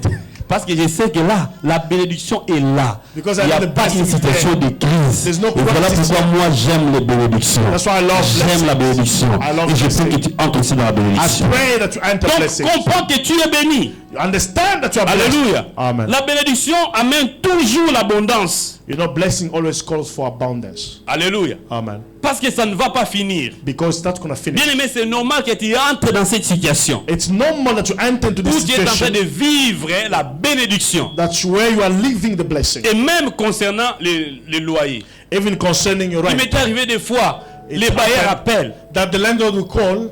Parce que je sais que là, la bénédiction est là. Because Il I n'y a know the pas blessing une is situation there. de crise. There's no Et voilà crisis. pourquoi moi j'aime les bénédictions. That's why I love J'aime la bénédiction. I love Et je blessing. prie que tu entres aussi dans la I bénédiction. pray that you enter Donc blessing. comprends que tu es béni. You understand that you are blessed. Alléluia. Amen. La bénédiction amène toujours l'abondance. You know, blessing always calls for abundance. Alléluia. Amen. Parce que ça ne va pas finir. Because that's going to finish. Bien aimé, c'est normal que tu entres dans cette situation It's normal that you enter into où this tu es en train situation. de vivre la bénédiction. That's where you are living the blessing. Et même concernant les loyers. Even concerning your Il rent. m'est arrivé des fois, It's les bailleurs happened appellent. that the landlord will call.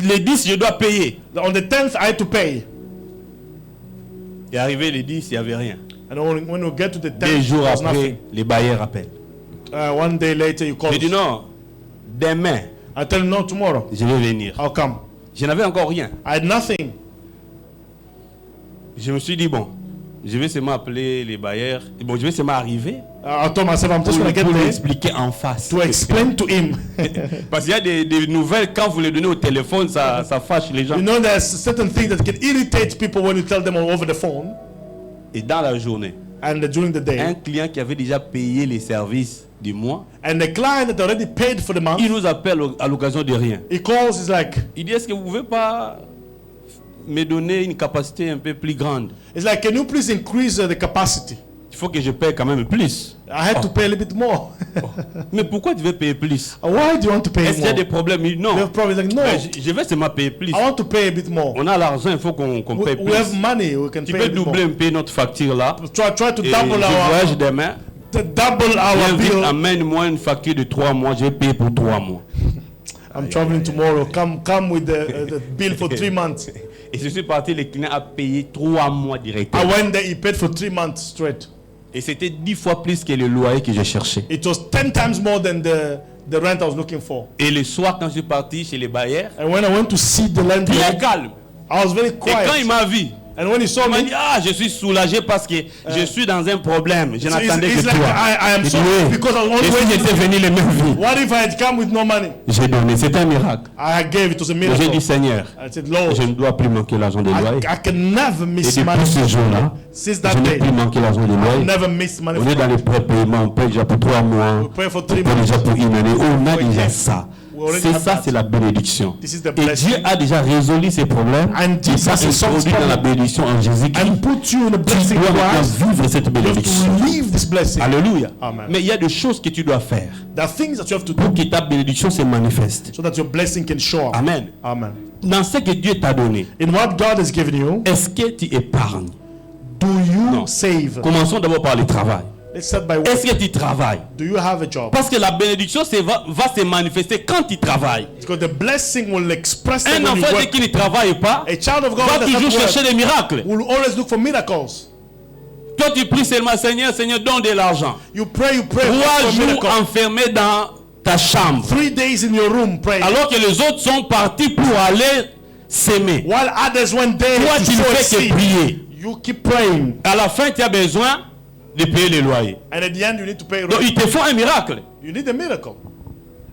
Les 10, je dois payer. On the 10th, I had to pay. Et arrivé les 10, il n'y avait rien. And when we get to the 10th, Des jours there's après, nothing. les bailleurs appellent. One day later, you call. Je dis non, demain, I tell him, no, tomorrow. je vais venir. I'll come. Je n'avais encore rien. I had nothing. Je me suis dit, bon, je vais seulement appeler les bailleurs. Et bon, je vais seulement arriver I told myself, I'm just pour going to get lui there expliquer en face. to explain to him. Parce qu'il y a des nouvelles, quand vous les donnez au téléphone, ça fâche les gens. You know, there's certain things that can irritate people when you tell them over the phone. Et dans la journée, And during the un day, client qui avait déjà payé les services du mois, and the client that already paid for the month, il nous appelle à l'occasion de rien. he calls, he's like, Il dit, est-ce que vous ne pouvez pas me donner une capacité un peu plus grande? can you please increase the capacity? Il faut que je paye quand même plus. I had to pay a little bit more. Mais pourquoi tu veux payer plus? Why do you want to pay Est-ce qu'il y a more? des problèmes? Il dit non. They have probably like, no, Ben, je vais seulement payer plus. I want to pay a bit more. On a l'argent, il faut qu'on paye We have plus. money, we can Tu pay peux a bit more. doubler un peu notre facture là. Try to Et double je voyage our demain. bill. Amène-moi une facture de 3 mois, je vais payer pour 3 mois. I'm traveling tomorrow. Come with the bill for 3 months. Et je suis parti, le client a payé 3 mois I directement. went there, he paid for 3 months straight. Et c'était 10 fois plus que le loyer que je cherchais. It was 10 times more than the rent I was looking for. Et le soir, quand je suis parti chez les bailleurs, And when I went to see the très landlord, calme. I was very Et quand il quiet. m'a vu, And when he saw il m'a me, dit, ah, je suis soulagé parce que je suis dans un problème. Je n'attendais que it's like, toi. I am J'ai so dit, oui. because I was Et only si waiting. j'étais venu les mêmes vies, What if I had come with no money? j'ai donné. C'est un miracle. I gave, it was a Et miracle. j'ai dit, Seigneur, I said, Lord, je ne dois plus manquer l'argent de loyer. I can never Et miss depuis money. ce jour-là, Since je that n'ai day, plus manqué l'argent de I loyer. never missed money. On est dans les prépaiements, on paye déjà pour 3 mois, We pay for on 3 paye déjà months. pour une année. On a déjà Yeah. ça. We already C'est have ça, that. c'est la bénédiction. This is the Et blessing. Dieu a déjà résolu ces problèmes. And Il Jesus t'a has solved introduit dans la problem. bénédiction en Jésus-Christ. And put you in a Tu blessing dois maintenant Christ. vivre cette You have bénédiction. to leave this blessing. Alléluia. Amen. Mais il y a des choses que tu dois faire There are things that you have to pour do que ta bénédiction se manifeste. so that your blessing can show up. Amen. Amen. Dans ce que Dieu t'a donné, In what God has given you, est-ce que tu épargnes? do you Non. save? Commençons d'abord par le travail. Let's start by Est-ce work. que tu travailles? Do you have a job? Parce que la bénédiction va se manifester quand tu travailles. Because the blessing will express Un when you enfant work. qui ne travaille pas A child of God va that toujours does not chercher work des miracles. will always look for miracles. Toi, tu pries seulement, Seigneur, Seigneur, donne de l'argent. You pray, 3 for a jours miracle. enfermé dans ta chambre. 3 days in your room praying. Alors que les autres sont partis pour aller s'aimer. While others went there Toi, to tu ne sow a fais que seed. prier. You keep praying. À la fin, tu as besoin de payer les loyers. And at the end, you need to pay Donc, rent. ils te font un miracle. You need a miracle.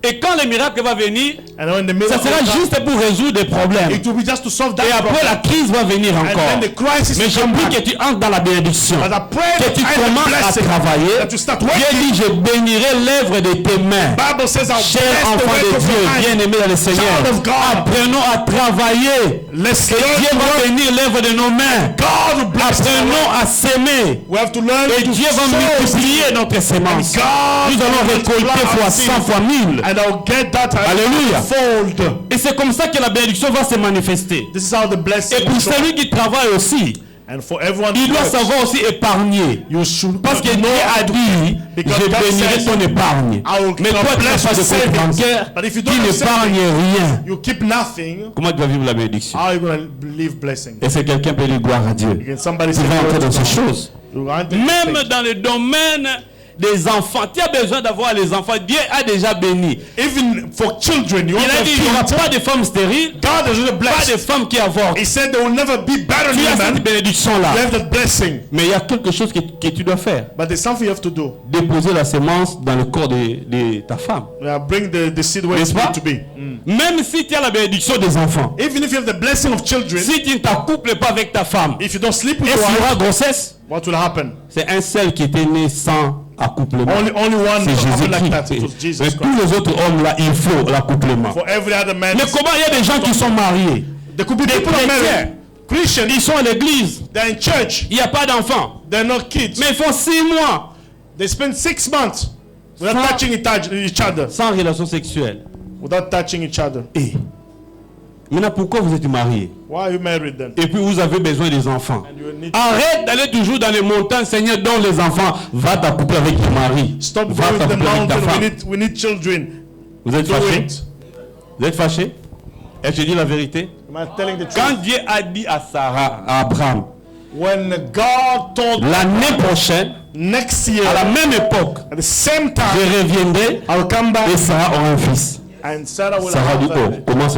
Et quand le miracle va venir, And when the ça miracle sera comes, juste pour résoudre des problèmes. it will be just to solve that Et après problem. la crise va venir And encore. then the crisis Mais will je come prie back. que tu entres dans la bénédiction. But I pray Que that tu I have commences à blessing, travailler. that you start Dieu working. dit, je bénirai l'œuvre de tes mains. Bible says, I'll Cher bless the enfant work de of Dieu, your hand. bien-aimé dans le Seigneur, Child of God. apprenons à travailler. Let's Que learn Dieu to va work. bénir l'œuvre de nos mains. God will bless our Apprenons work. à s'aimer. We have to learn Et to Dieu va sow. multiplier notre sémence. God Nous allons will récolter multiply fois our 100, seed. fois 1000. And I'll get that Alléluia. fold. Et c'est comme ça que la bénédiction va se manifester. This is how the blessing Et pour is. celui qui travaille aussi, And for everyone il who doit works, savoir aussi épargner. you should Parce que know Dieu a dit, Because je God bénirai says, ton épargne. I will Mais toi, tu n'as bless pas de your compte savings. bancaire, But if you tu don't have n'épargnes rien. you keep nothing, Comment tu vas vivre la bénédiction? how are you going to live blessing? Est-ce que quelqu'un peut dire gloire à Dieu? Can somebody Tu say, vas entrer "Lord, dans ces choses. you want to Même think." dans le domaine des enfants, tu as besoin d'avoir les enfants. Dieu a déjà béni. Even for children, you Il want a to dit, il n'y aura have kids. pas de femmes stériles, God is going to pas de bless. femmes qui avortent. He said there will never be barren Tu as cette women. bénédiction-là. You have that blessing. Mais il y a quelque chose que tu dois faire. But there's something you have to do. Déposer la sémence dans le corps de ta femme. Bring the seed where it's N'est-ce pas? meant to be. Même si tu as la bénédiction des enfants. Even if you have the blessing of children, Si tu ne t'accouples pas avec ta femme, if you don't sleep with est-ce your qu'il y wife, aura grossesse? what will happen? C'est un seul qui était né sans accouplement. Only one C'est will happen like that. It was Jésus-Christ. Jesus Mais Christ. tous les autres hommes là, il faut l'accouplement. For every other man, Mais comment il y a des gens qui sont mariés? there could be people who are chrétiens. married, Christians, Ils sont à l'église. they're in church, Il n'y a pas d'enfants. they're not kids. Mais ils font 6 mois They spend 6 months without Sans- touching each other. sans relation sexuelle. Without touching each other. Et maintenant, pourquoi vous êtes mariés? Why are you married then? Et puis vous avez besoin des enfants. And you need Arrête d'aller toujours dans les montagnes, Seigneur, donne les enfants. Va t'accoupler avec ton mari. stop Va going to the t'accoupler avec ta mountain. femme. We need children. Vous êtes Do fâchés? it. Vous êtes fâchés? Et je dis la vérité. Am I telling the truth? Quand Dieu a dit à Sarah, à Abraham, When God told l'année prochaine, next year à la même époque, at the same time je reviendrai I'll come back et Sarah aura un fils. and Sarah will Sarah have dit, oh, comment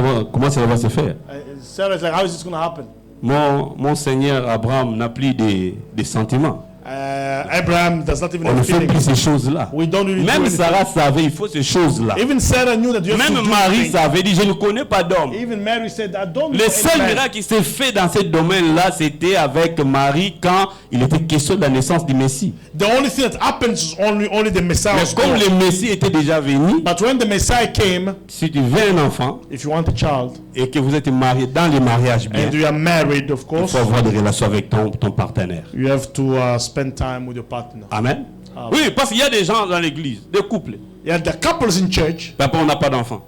ça va se faire? Sarah is like, how is this going to happen? Mon Seigneur Abraham n'a plus des sentiments. Abraham does not even On ne have fait plus feelings. ces choses-là. We don't really do Même anything. Sarah savait, il faut ces choses-là. Even Sarah knew that you have to Même do Marie things. savait, dit, je ne connais pas d'homme. Even Mary said, I don't Le know seul any man. miracle qui s'est fait dans ce domaine-là, c'était avec Marie quand il était question de la naissance du Messie. The only thing that happens is only the Messiah Mais was comme born. le Messie était déjà venu, But when the Messiah came, si tu veux un enfant if you want a child et que vous êtes marié dans les mariages bien, and you are married, of il course, faut avoir des relations avec ton partenaire. you have to spend time with your partner. Amen. Oui, parce qu'il y a des gens dans l'église, des couples. Yeah, the couples in church, Papa, on n'a pas d'enfant.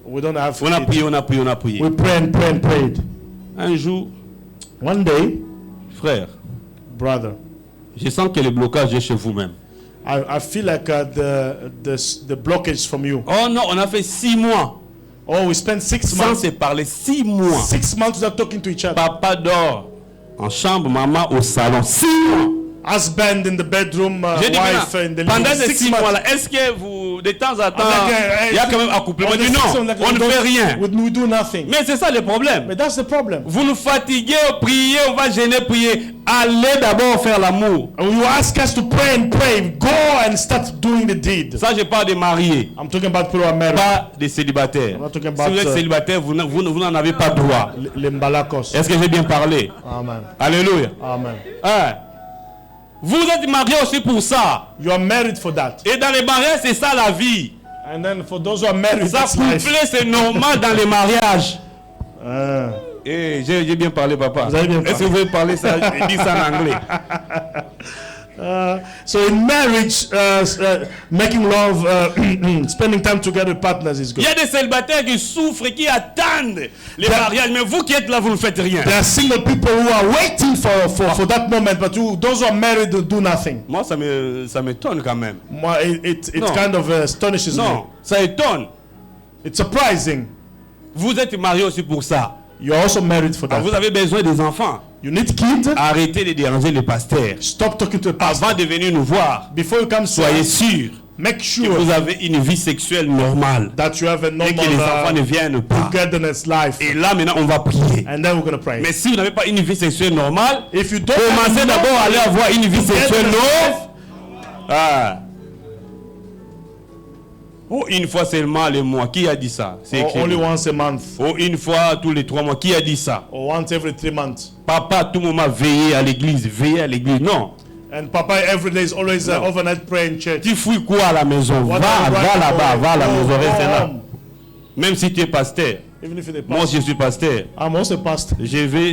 we don't have On a kids. prié, on a prié, on a prié. We pray and pray and prayed. Un jour, One day, frère, brother, je sens que le blocage est chez vous-même. I feel like the blockage from you. Oh non, on a fait 6 mois Oh, we spent 6 sans months. se parler. 6 mois. 6 months without talking to each other. Papa dort en chambre, maman au salon. 6 mois. Husband in the bedroom, J'ai dit wife in the maintenant, pendant living ces room. 6 mois-là, est-ce que vous, de temps en temps, il y a quand même accouplement? On On dit non, on ne fait rien. We do nothing. Mais c'est ça le problème. But that's the problem. Vous nous fatiguez, priez, on va gêner, prier. Allez d'abord faire l'amour. And you ask us to pray and pray. Go and start doing the deed. Ça, je parle des mariés, I'm talking about people who are married. pas des célibataires. I'm not talking Si about, vous êtes célibataire, vous n'en avez pas droit. Limbalakos. Est-ce que j'ai bien parlé? Amen. Alléluia. Amen. Hein? Vous êtes mariés aussi pour ça. You are married for that. Et dans les mariages, c'est ça la vie. And then for those who are married, Ça that's life. coupler, c'est normal dans les mariages. Ah. Eh, j'ai bien parlé, papa. Vous avez bien Est-ce que vous pouvez parler ça? Dis ça en anglais. So in marriage, making love, spending time together with partners is Il good. y a des célibataires qui souffrent et qui attendent les mariages. Mais vous qui êtes là, vous ne faites rien. There are single people who are waiting for that moment, but those who are married do nothing. Moi, ça m'étonne quand même. It No. kind of astonishes me. Non, ça étonne. It's surprising. Vous êtes mariés aussi pour ça. You're also married for Ah, that. vous avez besoin des enfants. You need kids. Arrêtez de déranger les pasteurs. Stop talking to a pastor. Avant de venir nous voir, Before you come, soyez sûrs make que sure vous avez une vie sexuelle normale. that you have a Et que les enfants normal ne viennent pas. togetherness life. Et là, maintenant, on va prier. And then we're going to pray. Mais si vous n'avez pas une vie sexuelle normale, If you don't commencez d'abord à aller avoir une vie sexuelle normale. Ah. Oh, une fois seulement le mois. Qui a dit ça? C'est Or écrit. only once a month. Oh, une fois tous les 3 mois. Qui a dit ça? Or once every 3 months. Papa, à tout moment, veiller à l'église. Veiller à l'église. Non. And Papa every day is always overnight prayer in church. Tu fouilles quoi à la maison? What Va are you writing là-bas. for? Va à la Go maison. Reste là. home. Même si tu es pasteur. Even if you're the Moi, pastor. je suis pasteur. I'm also a pastor. Je vais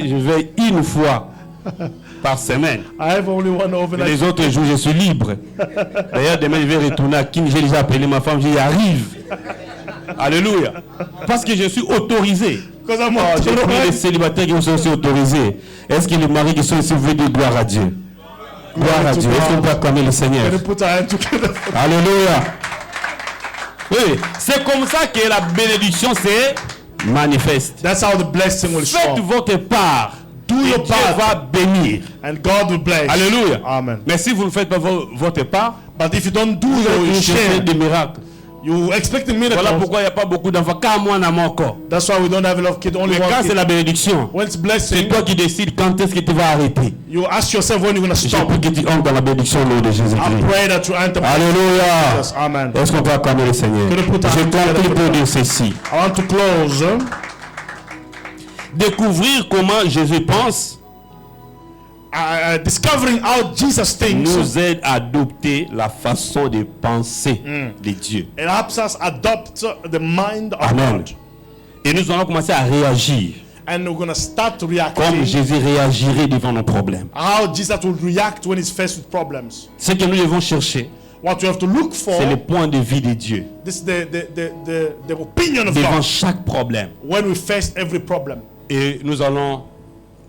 une fois par semaine. I have only one Et overnight. les autres jours, je suis libre. D'ailleurs, demain, je vais retourner à King. J'ai déjà appelé ma femme. J'y arrive. Alléluia. Parce que je suis autorisé. Because I'm Oh, j'ai pris les authorized. célibataires qui sont aussi autorisés. Est-ce que les maris qui sont ici veulent dire gloire à Dieu? Gloire à to Dieu. Est-ce qu'on peut acclamer le Seigneur? Can you put our hands together? Alléluia. Oui, c'est comme ça que la bénédiction se manifeste. That's how the blessing will Faites show. votre part. Do Et your Dieu part. va bénir. And God will bless. Alléluia. Amen. Mais si vous ne faites pas votre part, But if you don't do vous your allez chercher share, des miracles. you expect a miracle. Voilà pourquoi il n'y a pas beaucoup d'enfants. Car moi, dans mon corps. That's why we don't have a lot of kids. Only Mais one quand c'est kid. la bénédiction, When it's c'est blessing, toi qui décides quand est-ce que tu vas arrêter. you ask yourself when you're going to J'ai stop. pris que tu entres dans la bénédiction au nom de I Jésus-Christ. pray that you enter. Alléluia. Yes, amen. Est-ce qu'on peut acclamer le Seigneur? Que le putain- Je conclue pour dire ceci. I want to close. Découvrir comment Jésus pense Discovering how Jesus thinks. nous aide à adopter la façon de penser de Dieu. It helps us adopt the mind of Amen. God. Et nous allons commencer à réagir And we're going to start comme reacting. Jésus réagirait devant nos problèmes. How Jesus will react when he's faced with problems. Ce que nous devons chercher, What we have to look for, c'est le point de vue de Dieu this is the opinion of devant God chaque problème. when we face every problem. Et nous allons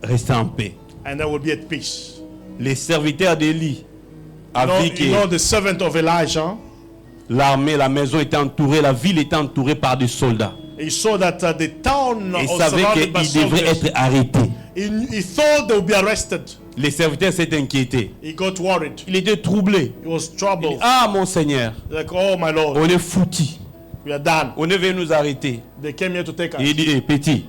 rester en paix. And then we'll be at peace. Les serviteurs d'Élie avaient vu You know que the servant of Elijah, l'armée, la maison était entourée, la ville était entourée par des soldats. he saw that the town Et was savait surrounded by qu'il devrait soldiers. être arrêté. He thought they would be arrested. Les serviteurs s'étaient inquiétés. He got worried. Il était troublé. He was Il dit, troubled. ah mon Seigneur, Like, oh my Lord, on est foutus. we are done. On est venu nous arrêter. They came here to take us. Et il dit, hey, petit,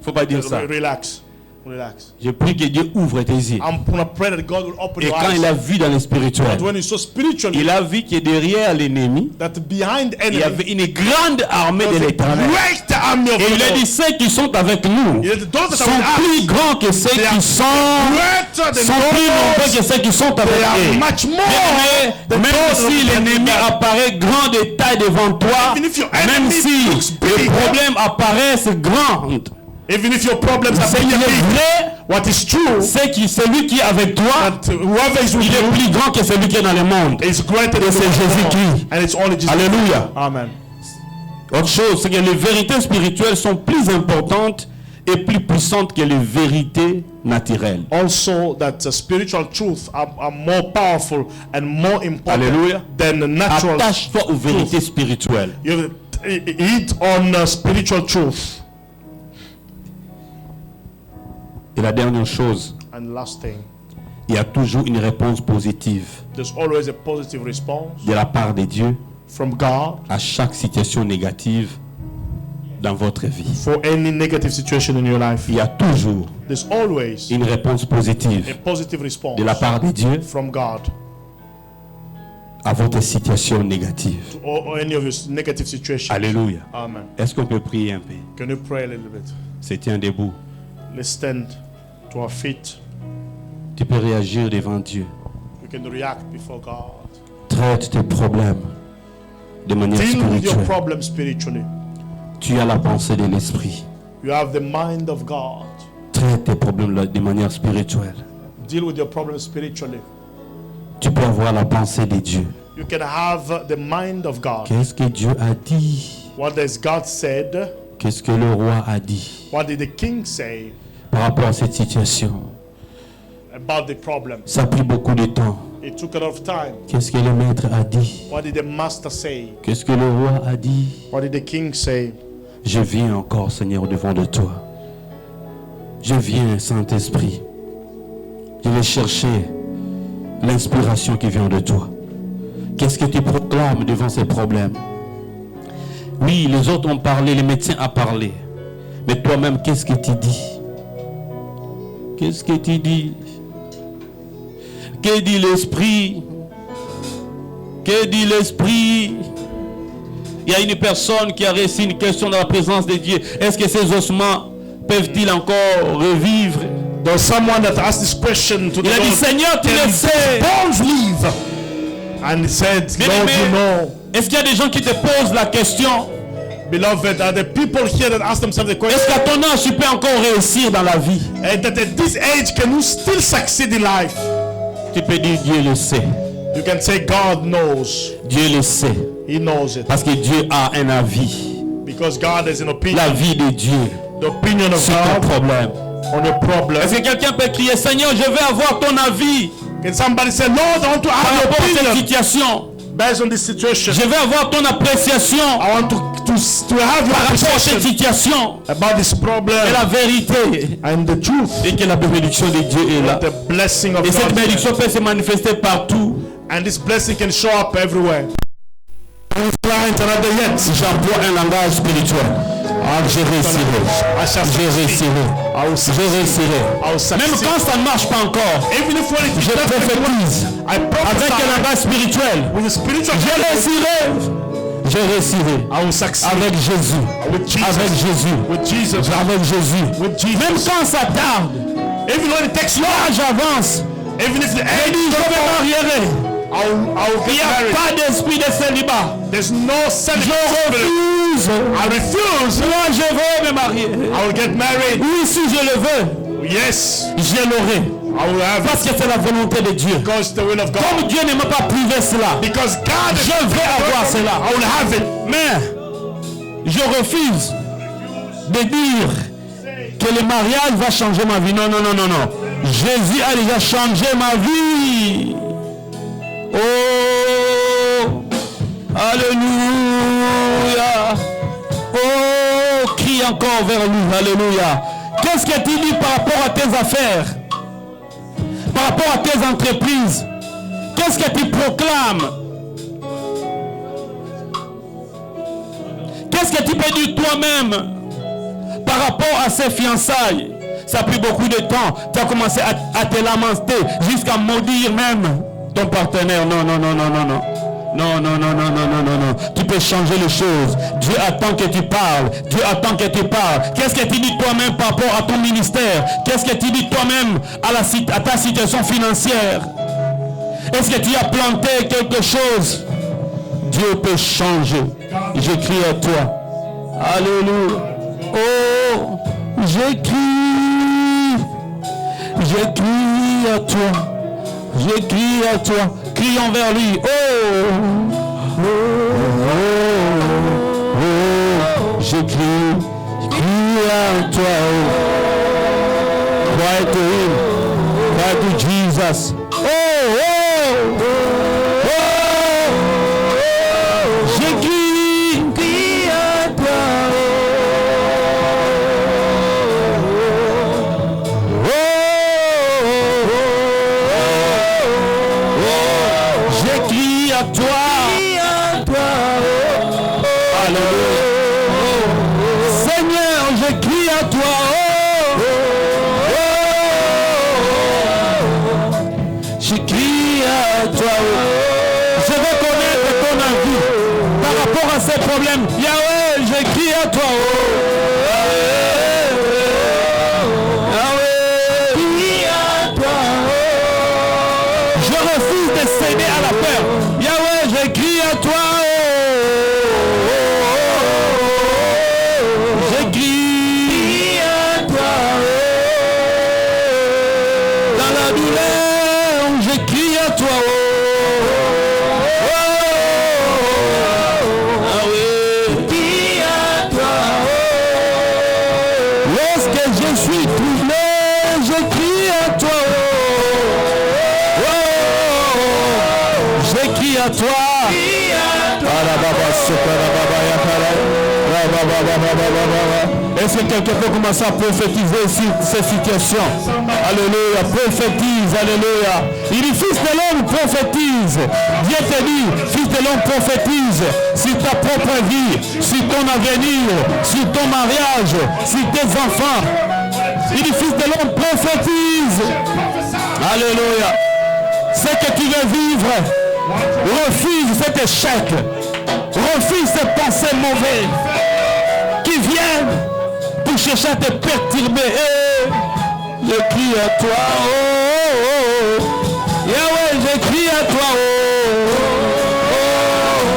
faut pas dire ça. Relax. Relax. Je prie que Dieu ouvre tes yeux. I'm going to pray that God will open Et your quand il eyes. a vu dans le spirituel, But when he saw spiritually il a vu que derrière l'ennemi, that behind il y enemy avait une grande armée de was a l'éternel. great army of Et il a the dit, Lord. ceux qui sont avec nous Il a dit, those that sont are with plus us, grands que ceux they are qui sont greater than plus nombreux those. que ceux qui sont avec They are eux. much more Bien-aimé, than même those si that l'ennemi are apparaît grand de taille devant toi, Even if your même enemy si looks les big, problèmes apparaissent grands, Even if your problems are ce qui big, est vrai, what is true, c'est que celui qui est avec toi, that whoever is with il est you plus grand que celui qui est dans le monde. is greater than Et c'est the world. Jésus-Christ. And it's only Jesus. Alléluia. Amen. Autre chose, c'est que les vérités spirituelles sont plus importantes et plus puissantes que les vérités naturelles. Also, that spiritual truths are more powerful and more important Alléluia. than the natural. Attache-toi aux vérités spirituelles. You eat on spiritual truth. Et la dernière chose, And last thing, il y a toujours une réponse positive there's always a positive response de la part de Dieu from God à chaque situation négative dans votre vie. for any negative situation in your life. Il y a toujours There's always une réponse a positive positive response de la part de Dieu from God à votre situation négative. to or any of your negative situations. Alléluia. Amen. Est-ce qu'on peut prier un peu? Can you pray a little bit? Se tiens debout. Let's stand to our feet. Tu peux réagir devant Dieu. We can react before God. Traite tes problèmes de manière Deal with your spirituelle. problem spiritually. Tu as la pensée de l'esprit. You have the mind of God. Traite tes problèmes de manière spirituelle. Deal with your problem spiritually. Tu peux avoir la pensée de Dieu. You can have the mind of God. Qu'est-ce que Dieu a dit? What does God said? Qu'est-ce que le roi a dit What did the king say par rapport à cette situation? about the problem? Ça a pris beaucoup de temps. It took a lot of time. Qu'est-ce que le maître a dit? What did the master say? Qu'est-ce que le roi a dit? What did the king say? Je viens encore, Seigneur, au devant de toi. Je viens, Saint-Esprit. Je vais chercher l'inspiration qui vient de toi. Qu'est-ce que tu proclames devant ces problèmes? Oui, les autres ont parlé, les médecins ont parlé. Mais toi-même, qu'est-ce que tu dis? Qu'est-ce que tu dis? Que dit l'Esprit? Que dit l'Esprit? Il y a une personne qui a reçu une question dans la présence de Dieu. Est-ce que ces ossements peuvent-ils encore revivre? There's someone that asked this question to the Il a dit, Lord. Seigneur, tu Can le sais. bones live? And he said, Lord, you know. Est-ce qu'il y a des gens qui te posent la question? Beloved, are the people here that ask themselves the question? Est-ce qu'à ton âge, tu peux encore réussir dans la vie? And that at this age, can you still succeed in life? Tu peux dire, Dieu le sait. You can say, God knows. Dieu le sait. He knows it. Parce que Dieu a un avis. Because God has an opinion. La vie de Dieu. The opinion of C'est un God problème. on your problem. Est-ce que quelqu'un peut crier, Seigneur, je veux avoir ton avis Can somebody say, Lord, I want to par have your rapport à cette opinion situation? based on this situation? Je veux avoir ton appréciation I want to have your par rapport à cette appreciation situation. about this problem Et la vérité. and the truth. Et que la bénédiction de Dieu est là. The blessing of Et cette God. bénédiction peut se manifester partout. And this blessing can show up everywhere. J'emploie un langage spirituel. Je réussirai. Je réussirai. Je réussirai. Même quand ça ne marche pas encore, Even if when je prophétise I avec un langage spirituel. with the spiritual Je réussirai. Je réussirai. I will succeed Avec Jésus. with Jesus. Avec Jésus. With Jesus. Avec Jésus. With Jesus. Même quand ça tarde, Even when it takes long. là j'avance. Even if the Je end dis, je vais m'arriérer. I'll Il n'y get a married. pas d'esprit de célibat. There's no Je celibacy. refuse. I refuse. Moi je veux me marier. I will get married. Oui, si je le veux, Yes. je l'aurai. I will have Parce it. que c'est la volonté de Dieu. Because the will of God. Comme Dieu ne m'a pas privé cela, Because God is je vais avoir cela. I will have it. Mais je refuse de dire que le mariage va changer ma vie. Non, non, non, non, non. Jésus a déjà changé ma vie. Oh, alléluia. Oh, crie encore vers lui. Alléluia. Qu'est-ce que tu dis par rapport à tes affaires? Par rapport à tes entreprises? Qu'est-ce que tu proclames? Qu'est-ce que tu peux dire toi-même par rapport à ces fiançailles? Ça a pris beaucoup de temps. Tu as commencé à te lamenter jusqu'à maudire même ton partenaire. Non, non, non, non, non, non. Non, non, non, non, non, non, non, non. Tu peux changer les choses. Dieu attend que tu parles. Dieu attend que tu parles. Qu'est-ce que tu dis toi-même par rapport à ton ministère? Qu'est-ce que tu dis toi-même à ta situation financière? Est-ce que tu as planté quelque chose? Dieu peut changer. Je crie à toi. Alléluia. Oh, je crie à toi. Je crie à toi. Crions vers lui. Oh, oh, oh, oh. Je crie à toi. Oh. Cry to him. Cry to Jesus. Oh, oh, oh, oh. Je crie à toi. Oh, oh, oh, oh. Je crie à toi. Alléluia. Seigneur, je crie à toi. Je crie à toi. Je veux connaître ton avis par rapport à ces problèmes. Yahweh, je crie à toi. Yahweh, crie à toi. Je refuse de céder à la peur. Yahweh, je crie à toi. Je crie à toi. Dans la douleur, je crie à toi. Ah oui. Crie à toi. Lorsque je suis troublé, je crie à toi. Je crie à toi. Est-ce que quelqu'un peut commencer à prophétiser sur ces situations? Alléluia, prophétise, alléluia. Il dit, fils de l'homme, prophétise. Dieu te dit, fils de l'homme, prophétise sur ta propre vie, sur ton avenir, sur ton mariage, sur tes enfants. Il dit, fils de l'homme, prophétise. Alléluia. Ce que tu veux vivre, refuse cet échec. refuse ces pensées mauvaises qui viennent pour chercher à te perturber. Je crie à toi, oh, oh, oh. Yahweh, je crie à toi, oh, oh, oh,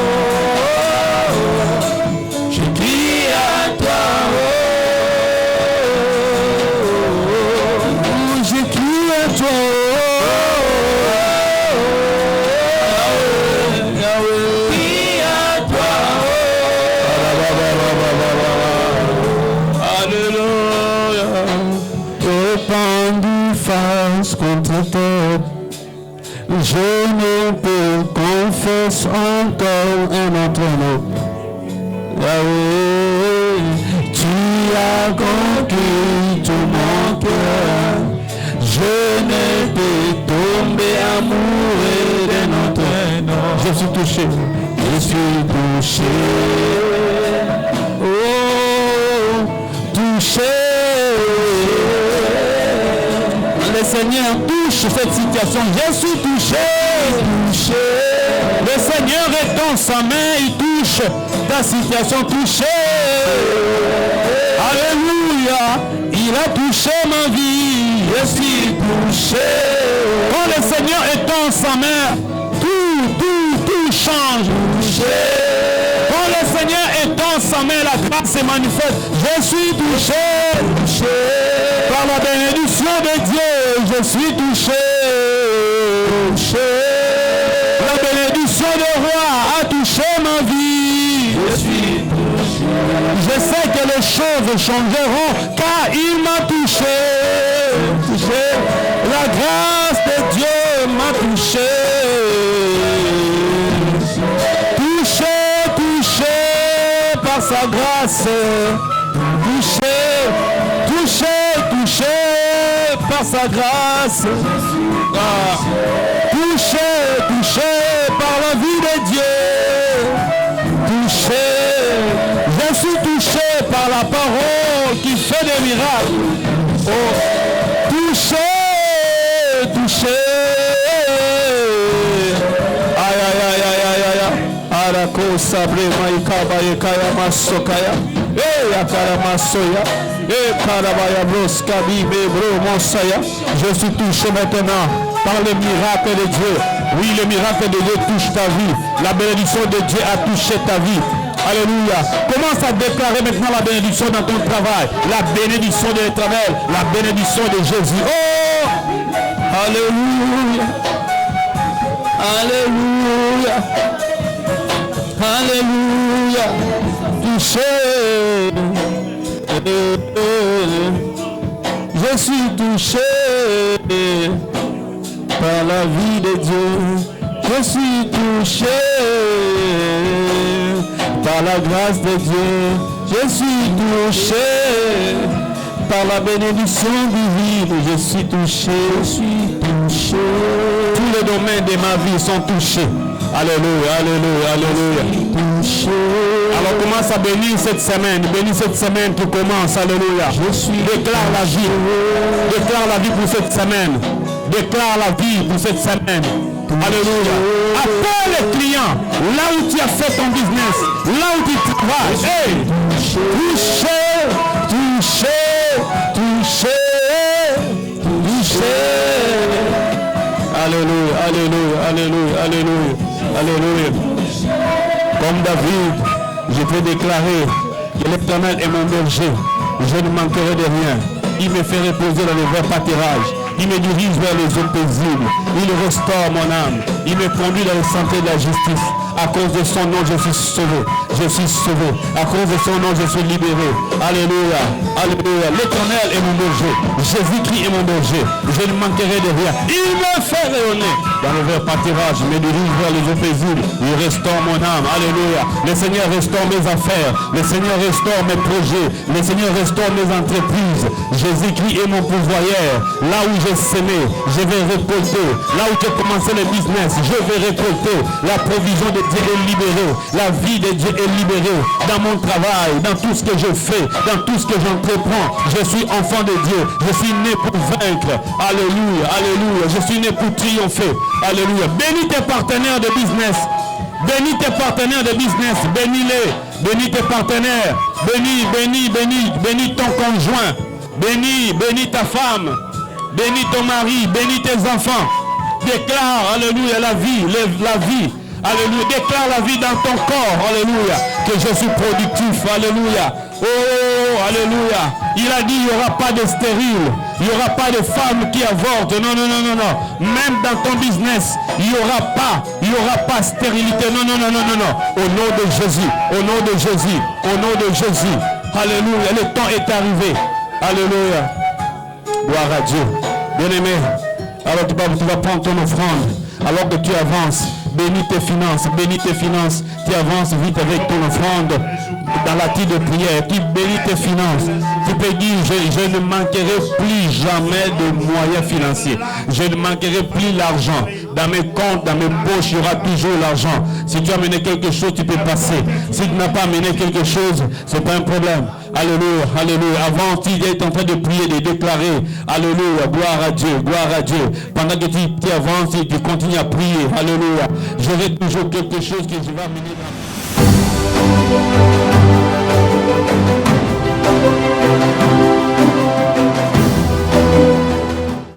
oh. Je crie à toi, oh, oh, oh. Je crie à toi, oh, oh, oh. Yahweh, crie à toi, oh. Alléluia. Répandu face contre terre, je ne peux confesser encore un autre nom. Yahweh, tu as conquis tout mon cœur. Je ne peux tomber amoureux de notre nom. Je suis touché. Je suis touché. Oh, touché. Le Seigneur touche cette situation. Je suis touché. Le Seigneur étend sa main, il touche ta situation touchée. Alléluia. Il a touché ma vie. Je suis touché. Quand le Seigneur étend sa main, tout change. Quand le Seigneur étend sa main, la grâce se manifeste. Je suis touché. Par la bénédiction de Dieu, je suis touché. La bénédiction du roi a touché ma vie. Je sais que les choses changeront car il m'a touché. La grâce de Dieu m'a touché. Touché par sa grâce. Touché par sa grâce. Touché par la vie de Dieu. Je suis touché par la parole qui fait des miracles. Oh, touché. Aïe. Arako sabre maikaba yekaya masokaya. Akara masoya. Karabaya broska bibe bro monsaya. Je suis touché maintenant par le miracle de Dieu. Oui, le miracle de Dieu touche ta vie. La bénédiction de Dieu a touché ta vie. Alléluia. Commence à déclarer maintenant la bénédiction dans ton travail. La bénédiction de l'Éternel. La bénédiction de Jésus. Oh! Alléluia. Touché. Je suis touché par la vie de Dieu. Je suis touché par la grâce de Dieu. Je suis touché par la bénédiction divine. Je suis touché. Tous les domaines de ma vie sont touchés. Alléluia. Alors commence à bénir cette semaine. Bénis cette semaine qui commence. Alléluia. Déclare la vie. Déclare la vie pour cette semaine. Déclare la vie pour cette semaine. Alléluia. Appelle les clients. Là où tu as fait ton business. Là où tu travailles. Hey. Touché. Alléluia. Comme David, je peux déclarer que l'Éternel est mon berger. Je ne manquerai de rien. Il me fait reposer dans les verts pâturages. Il me dirige vers les eaux paisibles. Il restaure mon âme. Il me conduit dans le sentier de la justice. À cause de son nom, je suis sauvé. À cause de son nom, je suis libéré. Alléluia. L'Éternel est mon berger. Jésus-Christ est mon berger. Je ne manquerai de rien. Il me fait rayonner dans le vert pâturage. Il me dirige vers les eaux paisibles. Il restaure mon âme. Alléluia. Le Seigneur restaure mes affaires. Le Seigneur restaure mes projets. Le Seigneur restaure mes entreprises. Jésus-Christ est mon pourvoyeur. Là où j'ai semé, je vais récolter. Là où j'ai commencé le business, je vais récolter. La provision de Dieu est libérée. La vie de Dieu est libérée. Dans mon travail, dans tout ce que je fais, dans tout ce que j'entreprends, je suis enfant de Dieu. Je suis né pour vaincre. Alléluia. Je suis né pour triompher. Alléluia. Bénis tes partenaires de business. Bénis tes partenaires de business. Bénis-les. Bénis tes partenaires. Bénis ton conjoint. Bénis ta femme. Bénis ton mari. Bénis tes enfants. Déclare, alléluia, la vie. Alléluia. Déclare la vie dans ton corps. Alléluia. Que je suis productif. Alléluia. Oh, alléluia. Il a dit, il n'y aura pas de stérile. Il n'y aura pas de femmes qui avortent. Non. Même dans ton business, il n'y aura pas stérilité. Non. Au nom de Jésus. Alléluia. Le temps est arrivé. Alléluia. Gloire à Dieu. Bien-aimé. Alors tu vas prendre ton offrande. Alors que tu avances. Bénis tes finances. Tu avances vite avec ton offrande dans la tire de prière. Tu bénis tes finances. Tu peux dire, je ne manquerai plus jamais de moyens financiers. Je ne manquerai plus l'argent. Dans mes comptes, dans mes poches, il y aura toujours l'argent. Si tu as amené quelque chose, tu peux passer. Si tu n'as pas amené quelque chose, ce n'est pas un problème. Alléluia. Avant, tu es en train de prier, de déclarer. Alléluia. Gloire à Dieu. Pendant que tu avances, tu continues à prier. Alléluia. J'aurai toujours quelque chose que je vais amener dans